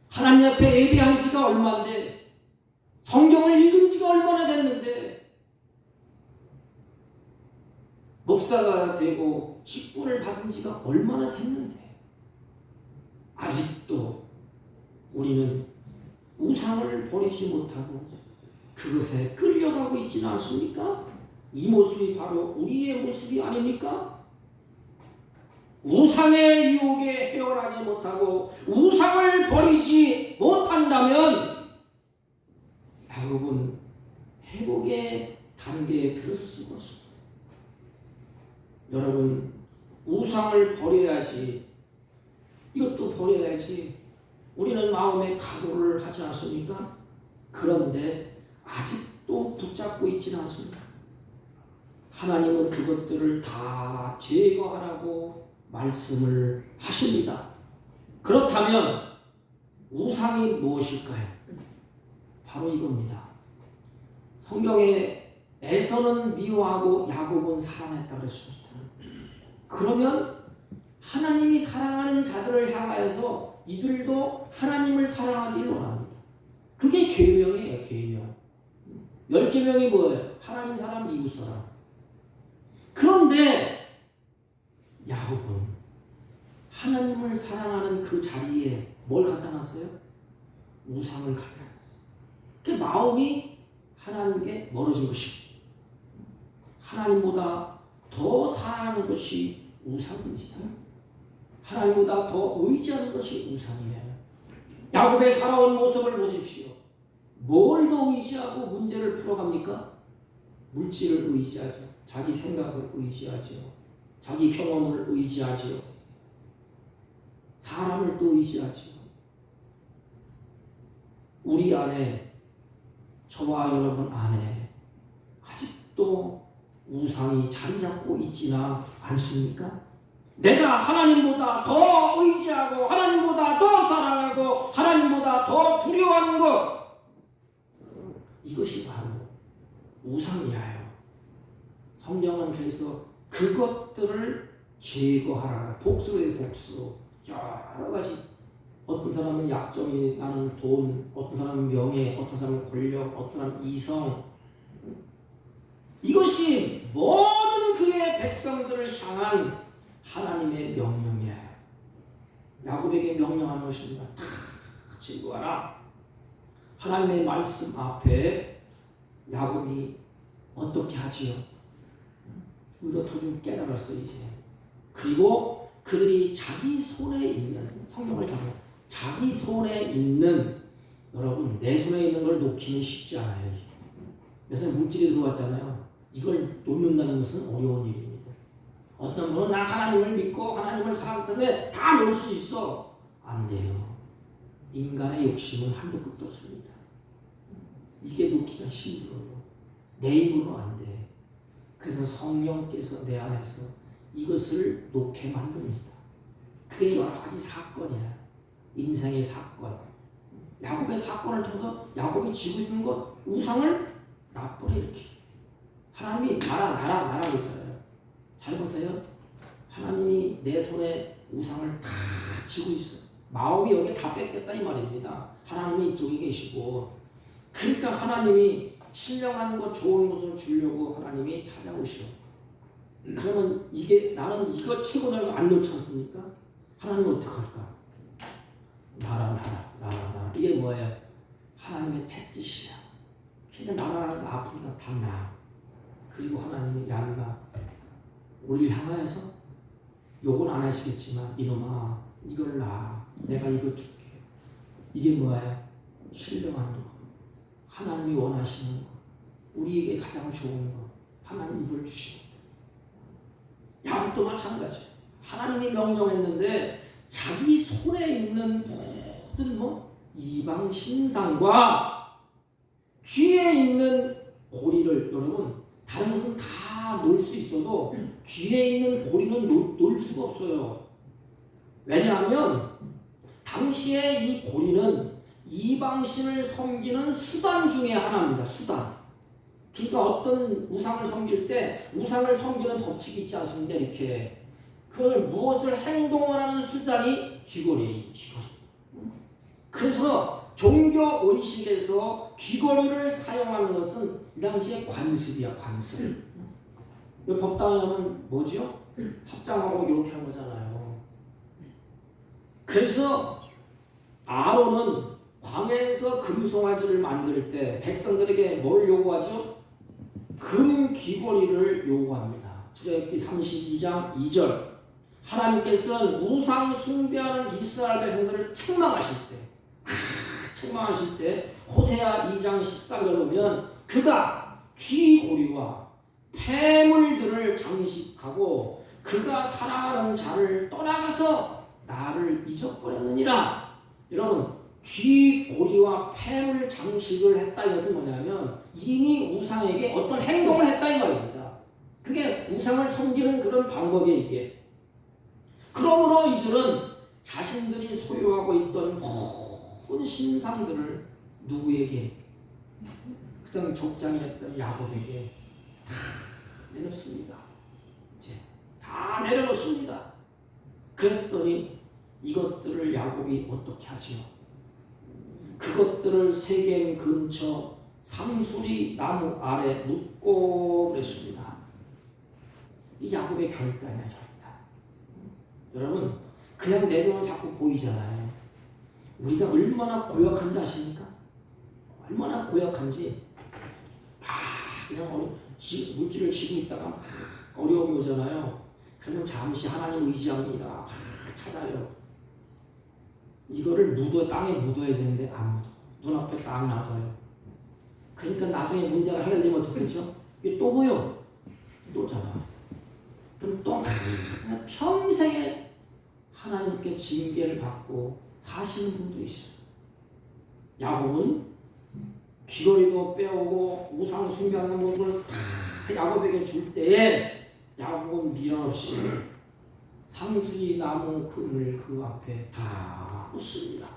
A: 하나님 앞에 예배한 지가 얼마인데, 성경을 읽은 지가 얼마나 됐는데, 목사가 되고 직분을 받은 지가 얼마나 됐는데 아직도 우리는 우상을 버리지 못하고 그것에 끌려가고 있지는 않습니까? 이 모습이 바로 우리의 모습이 아닙니까? 우상의 유혹에 헤어나지 못하고 우상을 버리지 못한다면 야곱은 회복의 단계에 들어설 수가 없습니다. 여러분, 우상을 버려야지, 이것도 버려야지 우리는 마음에 각오를 하지 않습니까? 그런데 아직도 붙잡고 있지는 않습니다. 하나님은 그것들을 다 제거하라고 말씀을 하십니다. 그렇다면 우상이 무엇일까요? 바로 이겁니다. 성경에 에서는 미워하고 야곱은 사랑했다고 그랬습니다. 그러면 하나님이 사랑하는 자들을 향하여서 이들도 하나님을 사랑하기를 원합니다. 그게 계명이에요. 계명. 10계명이 뭐예요? 하나님 사랑, 이웃 사랑. 그런데 야곱은 하나님을 사랑하는 그 자리에 뭘 갖다 놨어요? 우상을 갖다 놨어요. 그 마음이 하나님께 멀어진 것이고 하나님보다 더 사랑하는 것이 우상입니다. 하나님보다 더 의지하는 것이 우상이에요. 야곱의 살아온 모습을 보십시오. 뭘 더 의지하고 문제를 풀어갑니까? 물질을 의지하죠. 자기 생각을 의지하죠. 자기 경험을 의지하죠. 사람을 또 의지하죠. 우리 안에, 저와 여러분 안에 아직도 우상이 자리 잡고 있지나 않습니까? 내가 하나님보다 더 의지하고 하나님보다 더 사랑하고 하나님보다 더 두려워하는 것, 이것이 바로 우상이에요. 성경은 그래서 그것들을 제거하라. 복수의 복수. 여러 가지. 어떤 사람은 약점이, 나는 돈, 어떤 사람은 명예, 어떤 사람은 권력, 어떤 사람은 이성. 이것이 모든 그의 백성들을 향한 하나님의 명령이에요. 야곱에게 명령하는 것입니다. 다 제거하라. 하나님의 말씀 앞에 야곱이 어떻게 하지요? 의도토 좀 깨달았어 이제. 그리고 그들이 자기 손에 있는, 성경을 보면 자기 손에 있는, 여러분 내 손에 있는 걸 놓기는 쉽지 않아요. 내 손에 물질이 들어왔잖아요. 이걸 놓는다는 것은 어려운 일입니다. 어떤 분은 나 하나님을 믿고 하나님을 사랑하기 때문에 다 놓을 수 있어. 안 돼요. 인간의 욕심은 한도 끝도 없습니다. 이게 놓기가 힘들어요. 내 힘으로 안 돼. 그래서 성령께서 내 안에서 이것을 놓게 만듭니다. 그게 여러 가지 사건이야. 인생의 사건. 야곱의 사건을 통해서 야곱이 지고 있는 것, 우상을 놔버려 이렇게. 하나님이 나라 그러잖아요. 잘 보세요. 하나님이 내 손에 우상을 다 쥐고 있어. 마음이 여기 다 뺏겼다 이 말입니다. 하나님이 이쪽에 계시고, 그러니까 하나님이 신령한 것 좋은 것을 주려고 하나님이 찾아오시오. 그러면 이게 나는 이거 최고라고 안 놓지 않습니까? 하나님은 어떡할까? 나라 이게 뭐예요? 하나님의 채짓이야. 그러니까 나라가 아프니까 다 나. 그리고 하나님이 얀나 우리를 향하여서 욕은 안 하시겠지만 이놈아 이걸 놔. 내가 이거 줄게. 이게 뭐예요? 신령한 거. 하나님이 원하시는 거. 우리에게 가장 좋은 거. 하나님 이걸 주십니다. 야곱도 마찬가지. 하나님이 명령했는데 자기 손에 있는 모든 이방 신상과 귀에 있는 고리를, 여러분 다른 것은 다 놓을 수 있어도 귀에 있는 고리는 놓을 수가 없어요. 왜냐하면 당시에 이 고리는 이방신을 섬기는 수단 중에 하나입니다. 수단. 그러니까 어떤 우상을 섬길 때 우상을 섬기는 법칙이 있지 않습니까? 이렇게 그걸 무엇을 행동하는 수단이 귀걸이. 그래서 종교 의식에서 귀걸이를 사용하는 것은 이 당시에 관습이야. 관습. 법당에 가면 뭐죠? 합장하고 이렇게 한 거잖아요. 그래서 아론은 광야에서 금송아지를 만들 때 백성들에게 뭘 요구하죠? 금 귀걸이를 요구합니다. 출애굽기 32장 2절. 하나님께서는 우상 숭배하는 이스라엘 백성들을 책망하실 때 호세아 2장 14절 보면 그가 귀고리와 폐물들을 장식하고 그가 사랑하는 자를 떠나가서 나를 잊어버렸느니라. 여러분 귀고리와 폐물 장식을 했다 이것은 뭐냐면 이미 우상에게 어떤 행동을 했다 이 말입니다. 그게 우상을 섬기는 그런 방법이에요. 이게. 그러므로 이들은 자신들이 소유하고 있던 모든 신상들을 누구에게? 그 다음 족장이었던 야곱에게 다 내놓습니다. 이제 다 내려놓습니다. 그랬더니 이것들을 야곱이 어떻게 하지요? 그것들을 세겜 근처 상수리 나무 아래 묻고 그랬습니다. 이 야곱의 결단이야, 결단. 여러분, 그냥 내려오면 자꾸 보이잖아요. 우리가 얼마나 고약한지 아십니까? 얼마나 고약한지. 그냥 물질을 쥐고 있다가 어려움이 오잖아요. 그러면 잠시 하나님 의지합니다. 찾아요. 이거를 땅에 묻어야 되는데 안 묻어. 눈앞에 딱 놔둬요. 그러니까 나중에 문제가 해결되면 어떻게 되죠? 이게 또 보여. 또 잡아. 그럼 또 평생에 하나님께 징계를 받고 사시는 분도 있어요. 야곱은 귀걸이도 빼오고 우상 숭배하는 것을 다 야곱에게 줄 때에 야곱은 미련 없이 상수리 나무 금을 그 앞에 다 묻습니다.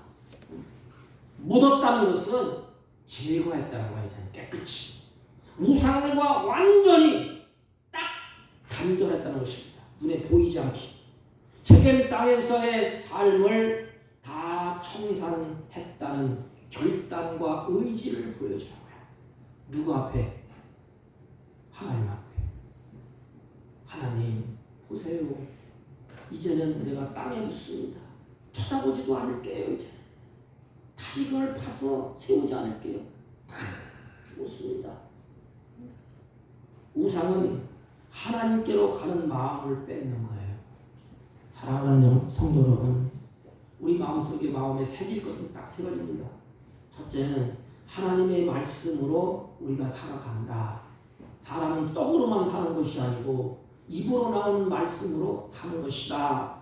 A: 묻었다는 것은 제거했다는 거예요. 깨끗이 우상과 완전히 딱 단절했다는 것입니다. 눈에 보이지 않게 세겜 땅에서의 삶을 다 청산했다는 결단과 의지를 보여주는 거예요. 누구 앞에? 하나님 앞에. 하나님 보세요. 이제는 내가 땅에 묻습니다. 쳐다보지도 않을게요. 이제 다시 그걸 파서 세우지 않을게요. 다 묻습니다. 우상은 하나님께로 가는 마음을 뺏는 거예요. 사랑하는 성도 여러분, 우리 마음에 새길 것은 딱 세 가지입니다. 첫째는 하나님의 말씀으로 우리가 살아간다. 사람은 떡으로만 사는 것이 아니고 입으로 나오는 말씀으로 사는 것이다.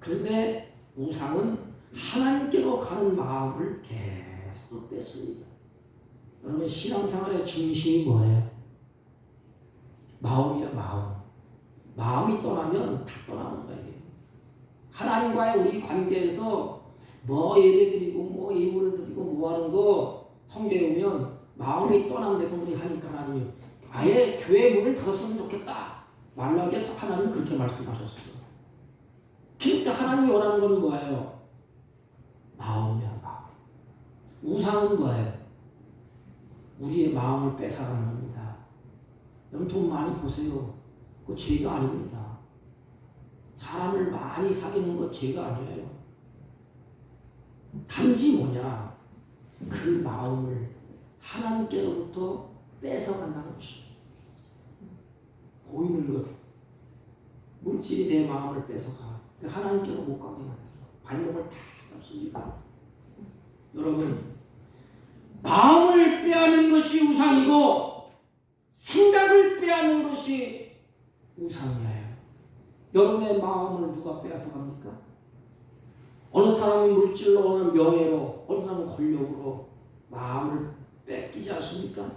A: 그런데 우상은 하나님께로 가는 마음을 계속 뺐습니다. 여러분 신앙생활의 중심이 뭐예요? 마음이야, 마음. 마음이 떠나면 다 떠나는 거예요. 하나님과의 우리 관계에서 뭐 예배드리고 뭐 예물을 드리고 뭐 하는 거 성경에 보면 마음이 떠난 데서 우리 하니까 하나님 아예 교회 문을 닫았으면 좋겠다. 말라기에서 하나님 그렇게 말씀하셨어요. 그러니까 하나님이 원하는 건 뭐예요? 마음이야, 마음. 우상은 뭐예요? 우리의 마음을 뺏어가는 겁니다. 여러분 돈 많이 보세요. 그거 죄가 아닙니다. 사람을 많이 사귀는 거 죄가 아니에요. 단지 뭐냐? 그 마음을 하나님께로부터 뺏어간다는 것입니다. 보이는 것. 물질이 내 마음을 뺏어가. 하나님께로 못 가게 만들어. 발목을 다 잡습니다. 여러분, 마음을 빼앗는 것이 우상이고 생각을 빼앗는 것이 우상이에요. 여러분의 마음을 누가 빼앗아 갑니까? 어느 사람은 물질로, 어느 명예로, 어느 사람은 권력으로 마음을 뺏기지 않습니까?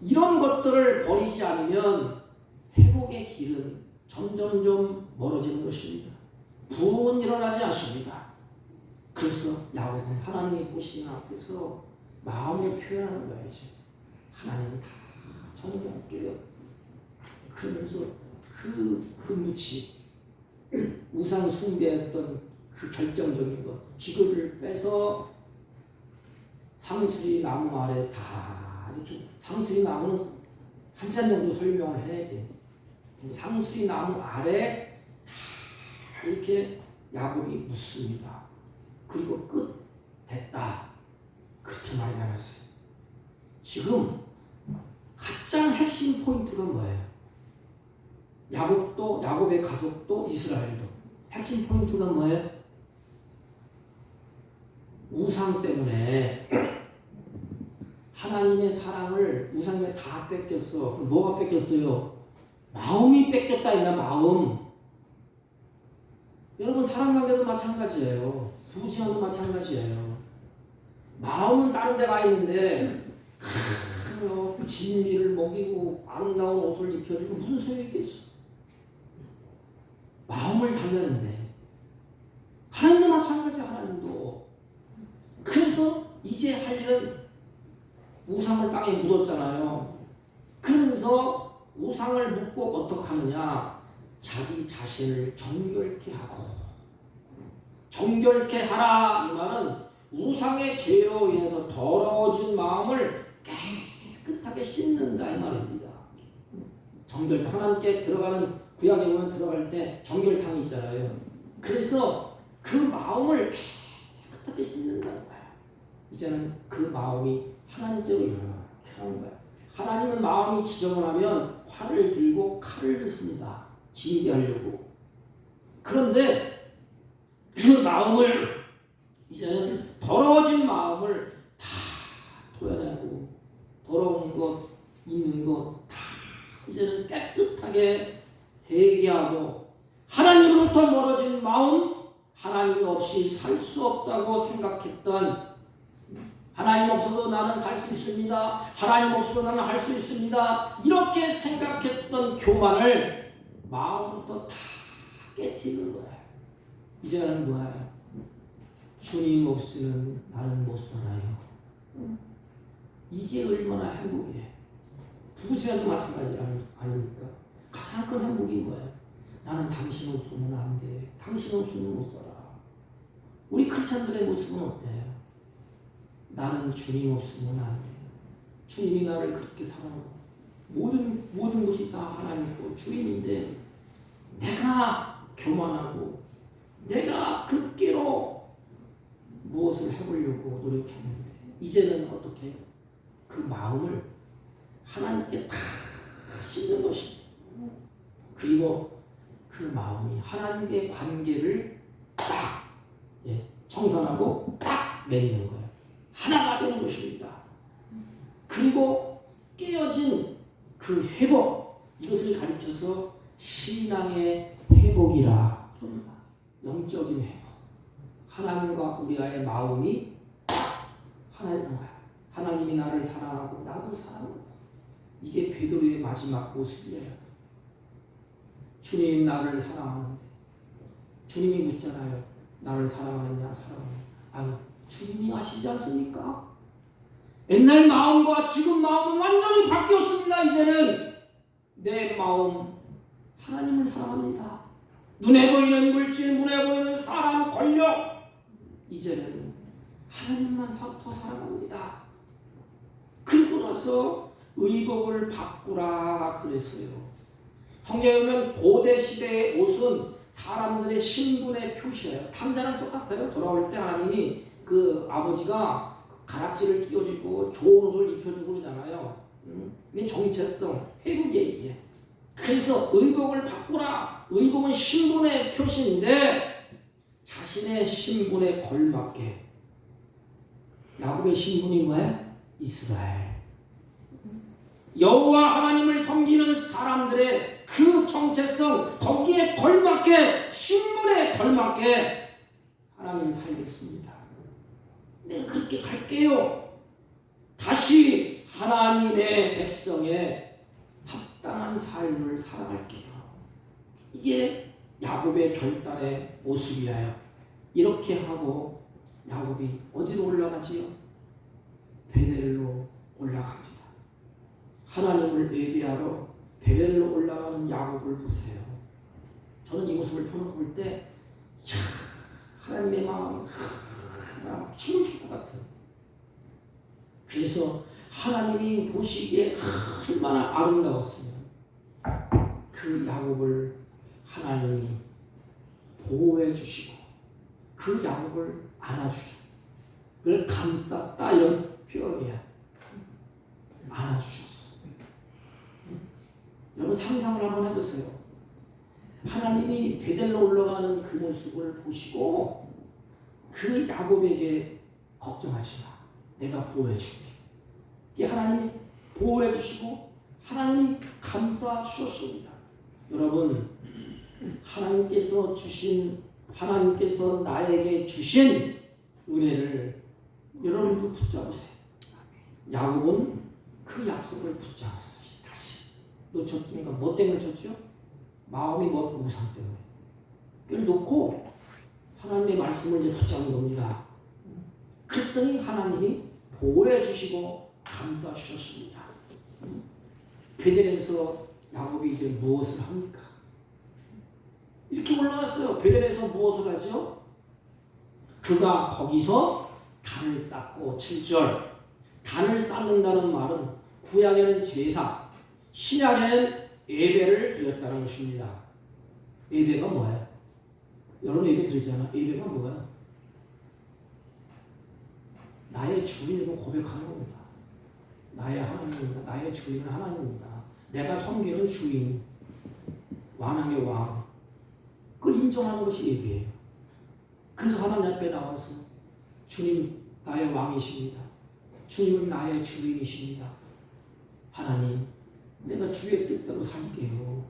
A: 이런 것들을 버리지 않으면 회복의 길은 점점점 멀어지는 것입니다. 부흥은 일어나지 않습니다. 그래서 야곱은 하나님의 보시는 앞에서 마음을 표현하는 거야지. 하나님 다 정복할게요. 그러면서 그 무치 우상 숭배했던 그 결정적인 것 기근을 빼서 상수리 나무 아래 다 이렇게 상수리 나무는 한참 정도 설명을 해야 돼. 상수리 나무 아래 다 이렇게 야곱이 묻습니다. 그리고 끝 됐다 그렇게 말하지 않았어요. 지금 가장 핵심 포인트가 뭐예요? 야곱도 야곱의 가족도 이스라엘도 핵심 포인트가 뭐예요? 우상 때문에 하나님의 사랑을 우상에 다 뺏겼어. 뭐가 뺏겼어요? 마음이 뺏겼다 이나 마음. 여러분 사랑관계도 마찬가지예요. 부부지간도 마찬가지예요. 마음은 다른 데 가 있는데 진미를 먹이고 아름다운 옷을 입혀주고 무슨 소용이 있겠어? 마음을 달라는데 하나님도 마찬가지야. 하나님도. 그래서 이제 할 일은 우상을 땅에 묻었잖아요. 그러면서 우상을 묻고 어떻게 하느냐? 자기 자신을 정결케 하고 정결케 하라 이 말은 우상의 죄로 인해서 더러워진 마음을 깨끗하게 씻는다 이 말입니다. 정결 하나님께 들어가는 구약에 보면 들어갈 때 정결탕이 있잖아요. 그래서 그 마음을 깨끗하게 씻는다는 거야. 이제는 그 마음이 하나님께로 이렇게 하는 거야. 하나님은 마음이 지저분하면 활을 들고 칼을 씁니다. 징계하려고. 그런데 그 마음을 이제는 더러워진 마음을 다 토해내고 더러운 것, 있는 것 다 이제는 깨끗하게 회개하고 하나님으로부터 멀어진 마음, 하나님 없이 살 수 없다고 생각했던 하나님 없어도 나는 살 수 있습니다. 하나님 없어도 나는 할 수 있습니다. 이렇게 생각했던 교만을 마음부터 다 깨트리는 거야. 이제는 뭐야? 주님 없이는 나는 못 살아요. 이게 얼마나 행복이에요. 부부시간도 마찬가지 아닙니까? 가장 큰 행복이 뭐예요? 나는 당신 없으면 안 돼. 당신 없으면 못 살아. 우리 크리스찬들의 모습은 어때요? 나는 주님 없으면 안 돼. 주님이 나를 그렇게 사랑하고 모든 것이 다 하나님이고 주님인데 내가 교만하고 내가 극기로 무엇을 해보려고 노력했는데 이제는 어떻게 해요? 그 마음을 하나님께 다 씻는 것입니다. 그리고 그 마음이 하나님과의 관계를 딱 청산하고 딱 맺는 거예요. 하나가 되는 것입니다. 그리고 깨어진 그 회복, 이것을 가리켜서 신앙의 회복이라 합니다. 영적인 회복. 하나님과 우리와의 마음이 딱 하나 되는 거야. 하나님이 나를 사랑하고 나도 사랑하고. 이게 베드로의 마지막 모습이에요. 주님 나를 사랑하는데 주님이 묻잖아요. 나를 사랑하느냐 사랑하느냐. 아유 주님이 아시지 않습니까? 옛날 마음과 지금 마음은 완전히 바뀌었습니다. 이제는 내 마음 하나님을 사랑합니다. 눈에 보이는 물질, 눈에 보이는 사람, 권력, 이제는 하나님만 더 사랑합니다. 그리고 나서 의복을 바꾸라 그랬어요. 성경에 보면 고대 시대의 옷은 사람들의 신분의 표시예요. 탕자랑 똑같아요. 돌아올 때 하나님이 그 아버지가 가락지를 끼워주고 좋은 옷을 입혀주고 그러잖아요. 이게 정체성, 회복이에요 이게. 그래서 의복을 바꾸라. 의복은 신분의 표시인데 자신의 신분에 걸맞게. 야곱의 신분이 뭐예요? 이스라엘. 여호와 하나님을 섬기는 사람들의 그 정체성, 거기에 걸맞게, 신분에 걸맞게 하나님 살겠습니다. 내가 그렇게 갈게요. 다시 하나님의 백성의 합당한 삶을 살아갈게요. 이게 야곱의 결단의 모습이에요. 이렇게 하고 야곱이 어디로 올라가지요? 베델로 올라갑니다. 하나님을 예배하러 베델로 올라가는 야곱을 보세요. 저는 이 모습을 볼 때 하나님의 마음이 막 춤을 출 것 같은. 그래서 하나님이 보시기에 얼마나 아름다웠으면 그 야곱을 하나님이 보호해 주시고 그 야곱을 안아주죠. 그걸 감쌌다 이런 표현이야. 안아주셨어. 여러분 상상을 한번 해보세요. 하나님이 베델로 올라가는 그 모습을 보시고 그 야곱에게 걱정하지 마. 내가 보호해 줄게. 이게 하나님이 보호해 주시고 하나님이 감싸 주셨습니다. 여러분 하나님께서 나에게 주신 은혜를 여러분도 붙잡으세요. 야곱은 그 약속을 붙잡았어요. 다시 놓쳤으니까 뭐 때문에 쳤죠? 마음이 우상 때문에. 그걸 놓고 하나님의 말씀을 이제 붙잡은 겁니다. 그랬더니 하나님이 보호해 주시고 감싸 주셨습니다. 베델에서 야곱이 이제 무엇을 합니까? 이렇게 올라갔어요. 베델에서 무엇을 하죠? 그가 거기서 단을 쌓고 7절. 단을 쌓는다는 말은 구약에는 제사, 신약에는 예배를 드렸다는 것입니다. 예배가 뭐예요? 여러분 예배 드리잖아. 예배가 뭐예요? 나의 주인을 고백하는 겁니다. 나의 하나님입니다. 나의 주인은 하나님입니다. 내가 섬기는 주인, 왕왕의 왕. 그걸 인정하는 것이 예배예요. 그래서 하나님 앞에 나와서 주님 나의 왕이십니다. 주님은 나의 주인이십니다. 하나님 내가 주의 뜻대로 살게요.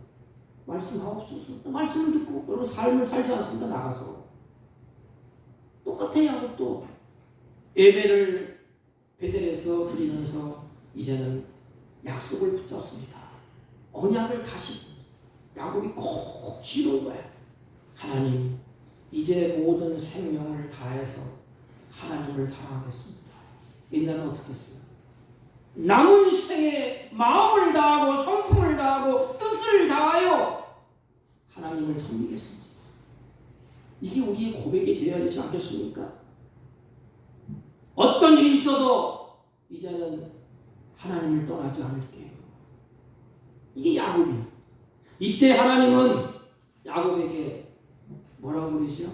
A: 말씀하옵소서. 말씀을 듣고 여러분 삶을 살지 않습니까? 나가서 똑같아요. 또 예배를 베델에서 드리면서 이제는 약속을 붙잡습니다. 언약을 다시 야곱이 꼭 지는 거예요. 하나님 이제 모든 생명을 다해서 하나님을 사랑하겠습니다. 옛날은 어떻게 했어요? 남은 생에 마음을 다하고 성품을 다하고 뜻을 다하여 하나님을 섬기겠습니다. 이게 우리의 고백이 되어야 되지 않겠습니까? 어떤 일이 있어도 이제는 하나님을 떠나지 않을게요. 이게 야곱이에요. 이때 하나님은 야곱에게 뭐라고 그러시죠?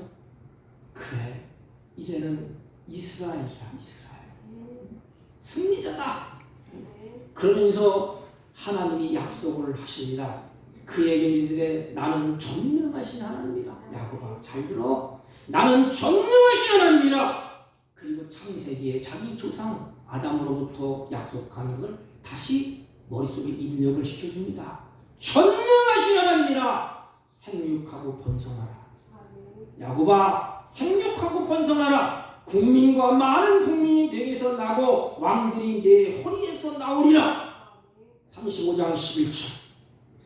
A: 그래 이제는 이스라엘이다. 이스라엘 승리자다. 그러면서 하나님이 약속을 하십니다. 그에게 이르되 나는 전능하신 하나님이라. 야곱아 잘 들어. 나는 전능하신 하나님이라. 그리고 창세기에 자기 조상 아담으로부터 약속한 걸 다시 머릿속에 입력을 시켜줍니다. 전능하신 하나님이라. 생육하고 번성하라. 야곱아 생육하고 번성하라. 국민과 많은 국민이 내게서 나고 왕들이 내 허리에서 나오리라. 35장 11절.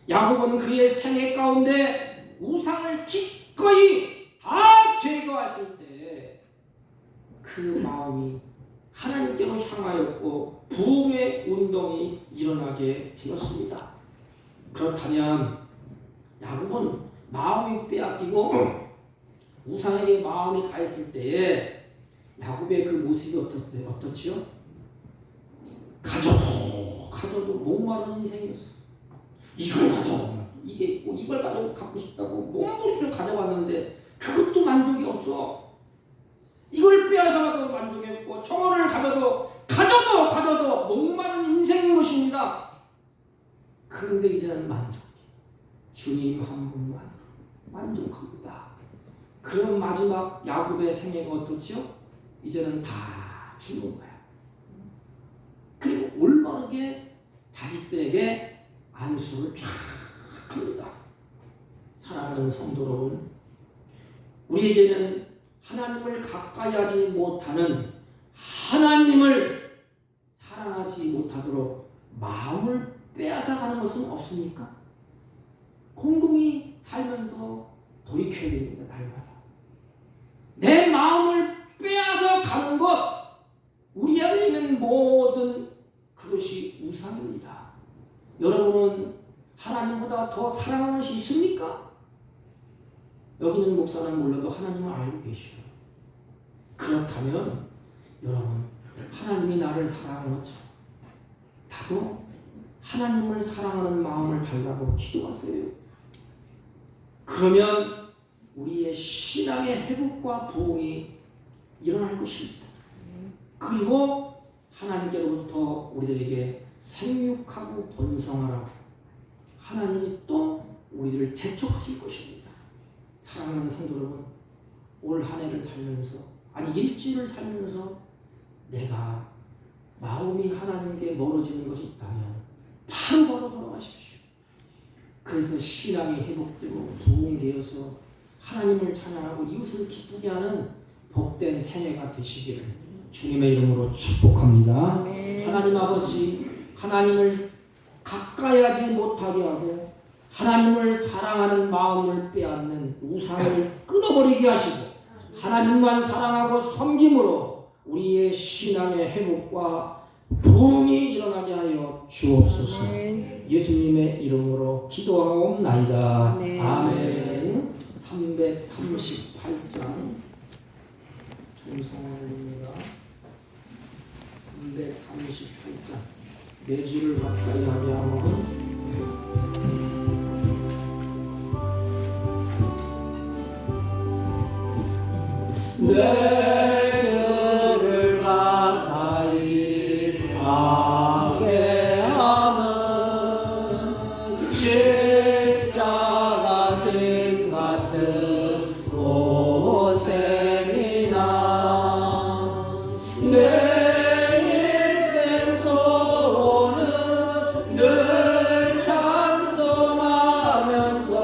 A: 야곱은 그의 생애 가운데 우상을 기꺼이 다 제거했을 때 그 마음이 하나님께로 향하였고 부흥의 운동이 일어나게 되었습니다. 그렇다면 야곱은 마음이 빼앗기고 우상에게 마음이 가 있을 때에 야곱의 그 모습이 어떻지요? 가져도 목마른 인생이었어. 이걸 가져, 이게 있고 이걸 갖고 싶다고 몸부림을 가져왔는데 그것도 만족이 없어. 이걸 빼앗아가도 만족이 없고 청어를 가져도 목마른 인생인 것입니다. 그런데 이제는 만족해. 주님 한 분만으로 만족합니다. 그런 마지막 야곱의 생애가 어떻지요? 이제는 다 죽는 거야. 그리고 올바르게 자식들에게 안수를 쫙 합니다. 사랑하는 성도 여러분, 우리에게는 하나님을 가까이 하지 못하는, 하나님을 사랑하지 못하도록 마음을 빼앗아가는 것은 없습니까? 곰곰이 살면서 돌이켜야 됩니다. 날마다 내 마음을 빼앗아 가는 것, 우리 안에 있는 모든 그것이 우상입니다. 여러분은 하나님보다 더 사랑하는 것이 있습니까? 여기 있는 목사는 몰라도 하나님을 알고 계시오. 그렇다면 여러분, 하나님이 나를 사랑하는 것처럼 나도 하나님을 사랑하는 마음을 달라고 기도하세요. 그러면 우리의 신앙의 회복과 부흥이 일어날 것입니다. 그리고 하나님께로부터 우리들에게 생육하고 번성하라고 하나님이 또 우리를 재촉하실 것입니다. 사랑하는 성도 여러분, 올 한 해를 살면서, 아니 일주일을 살면서 내가 마음이 하나님께 멀어지는 것이 있다면 바로 돌아가십시오. 그래서 신앙이 회복되고 부흥되어서 하나님을 찬양하고 이웃을 기쁘게 하는 복된 생애가 되시기를 주님의 이름으로 축복합니다. 하나님 아버지, 하나님을 가까이 하지 못하게 하고 하나님을 사랑하는 마음을 빼앗는 우상을 끊어버리게 하시고 하나님만 사랑하고 섬김으로 우리의 신앙의 회복과 부흥이 일어나게 하여 주옵소서. 예수님의 이름으로 기도하옵나이다. 아멘. 338장 찬송입니다. 338장 내 주를 가까이 하게 하면
B: 내 주를 가까이 하게 하면 십자가 짐 같은 고생이나 내 인생 소원은 늘 찬송하면서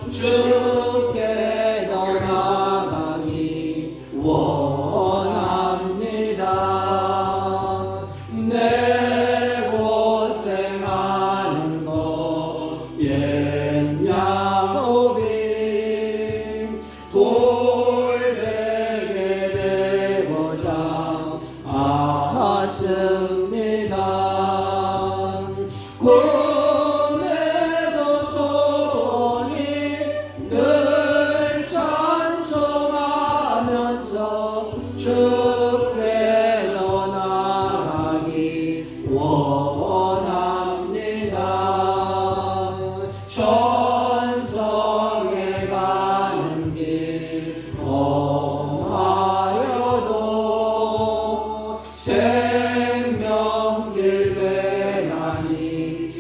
B: 주께 더 나아가기 원합니다. 내 고생하는 것 옛 야곱이 돌베개 되고자 하십니다. 꿈에도 소원이 늘 찬송하면서 주께 더 나아가기 원합니다. 천성에 가는 길 험하여도 생명길 되나니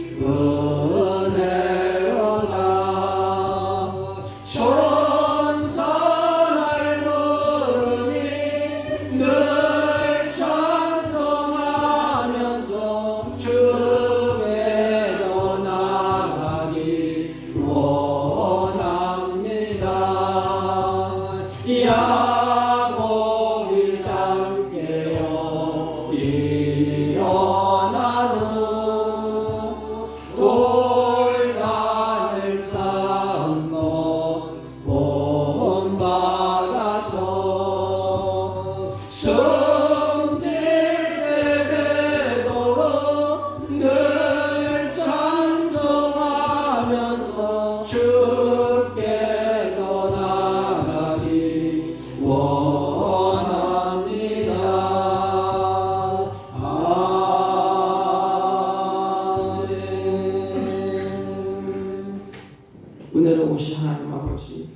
A: 은혜로우신 하나님 아버지,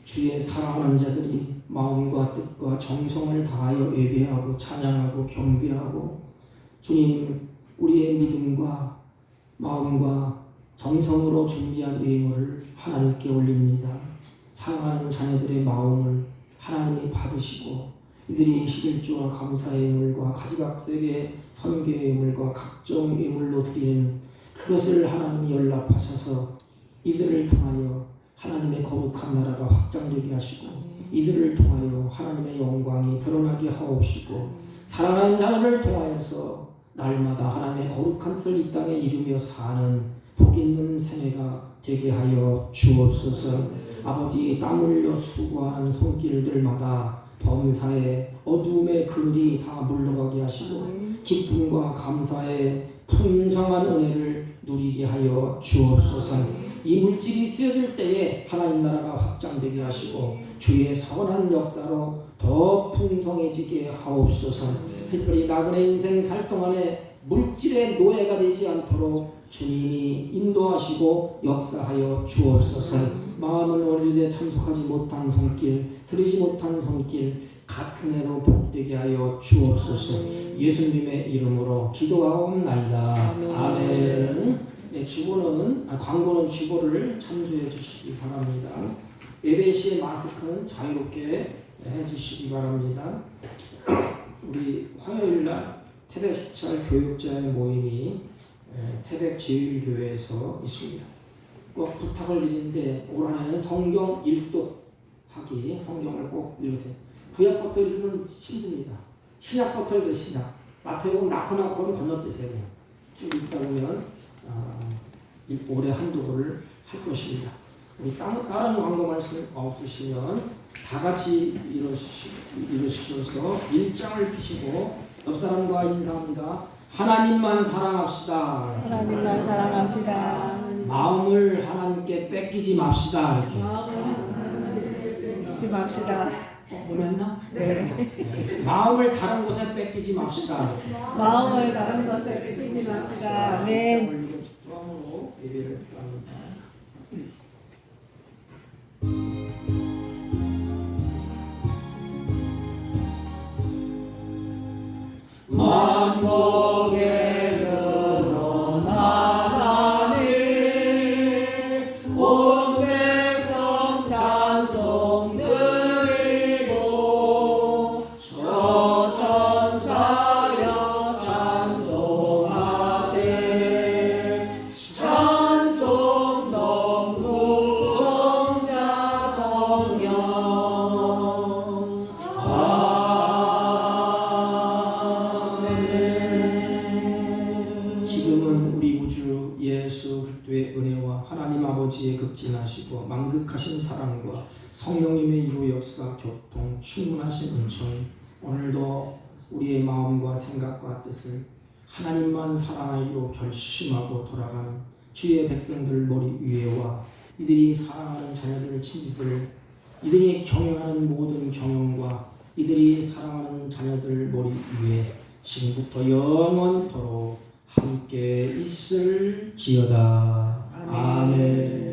A: 주의 사랑하는 자들이 마음과 뜻과 정성을 다하여 예배하고 찬양하고 경배하고 주님 우리의 믿음과 마음과 정성으로 준비한 예물을 하나님께 올립니다. 사랑하는 자녀들의 마음을 하나님이 받으시고 이들이 11조와 감사의 예물과 가지각색의 선교의 예물과 각종 예물로 드리는 그것을 하나님이 연락하셔서 이들을 통하여 하나님의 거룩한 나라가 확장되게 하시고 이들을 통하여 하나님의 영광이 드러나게 하옵시고 사랑하는 자녀를 통하여서 날마다 하나님의 거룩한 뜻을 이 땅에 이루며 사는 복 있는 생애가 되게 하여 주옵소서. 아버지, 땀 흘려 수고하는 손길들마다 범사의 어둠의 그늘이 다 물러가게 하시고 기쁨과 감사의 풍성한 은혜를 누리게 하여 주옵소서. 이 물질이 쓰여질 때에 하나님 나라가 확장되게 하시고 주의 선한 역사로 더 풍성해지게 하옵소서. 특별히 나그네 인생 살 동안에 물질의 노예가 되지 않도록 주님이 인도하시고 역사하여 주옵소서. 마음은 어린이에 참석하지 못한 손길, 드리지 못한 손길 같은 해로 복되게 하여 주옵소서. 예수님의 이름으로 기도하옵나이다. 아멘. 네, 광고는 주보를 참조해 주시기 바랍니다. 예배 시의 마스크는 자유롭게 해주시기 바랍니다. 우리 화요일날 태백시찰 교육자의 모임이 태백제일교회에서 있습니다. 꼭 부탁을 드리는데 올 한해는 성경 일독하기, 성경을 꼭 읽으세요. 구약부터 읽으면 힘듭니다. 신약부터 읽으세요. 신약. 마태복음 낳고 건너뛰세요. 그냥 쭉 읽다 보면 올해 한두 권을 할 것입니다. 우리 다른 광고 말씀 없으시면 다 같이 일어서셔서 일장을 펴시고 옆 사람과 인사합니다. 하나님만 사랑합시다.
B: 하나님만 사랑합시다.
A: 마음을 하나님께 뺏기지 맙시다. 이렇게.
B: 잊지 맙시다.
A: 보냈나?
B: 네.
A: 마음을 다른 곳에 뺏기지 맙시다. 이렇게.
B: 마음을 다른 것에 뺏기지 맙시다. 아멘.
A: 마음으로 예배를 합니다.
B: 만복의 근원 하나님 온 백성 찬송 드리고 저 천사여 찬송하세 찬송 성부 성자 성령
A: 지금은 우리 구주 예수 그리스도의 은혜와 하나님 아버지의 극진하시고 만극하신 사랑과 성령님의 이루 역사 교통 충만하신 은총이 오늘도 우리의 마음과 생각과 뜻을 하나님만 사랑하기로 결심하고 돌아가는 주의 백성들 머리 위에와 이들이 사랑하는 자녀들 친지들 이들이 경영하는 모든 경영과 이들이 사랑하는 자녀들 머리 위에 지금부터 영원토록 함께 있을지어다. 아멘.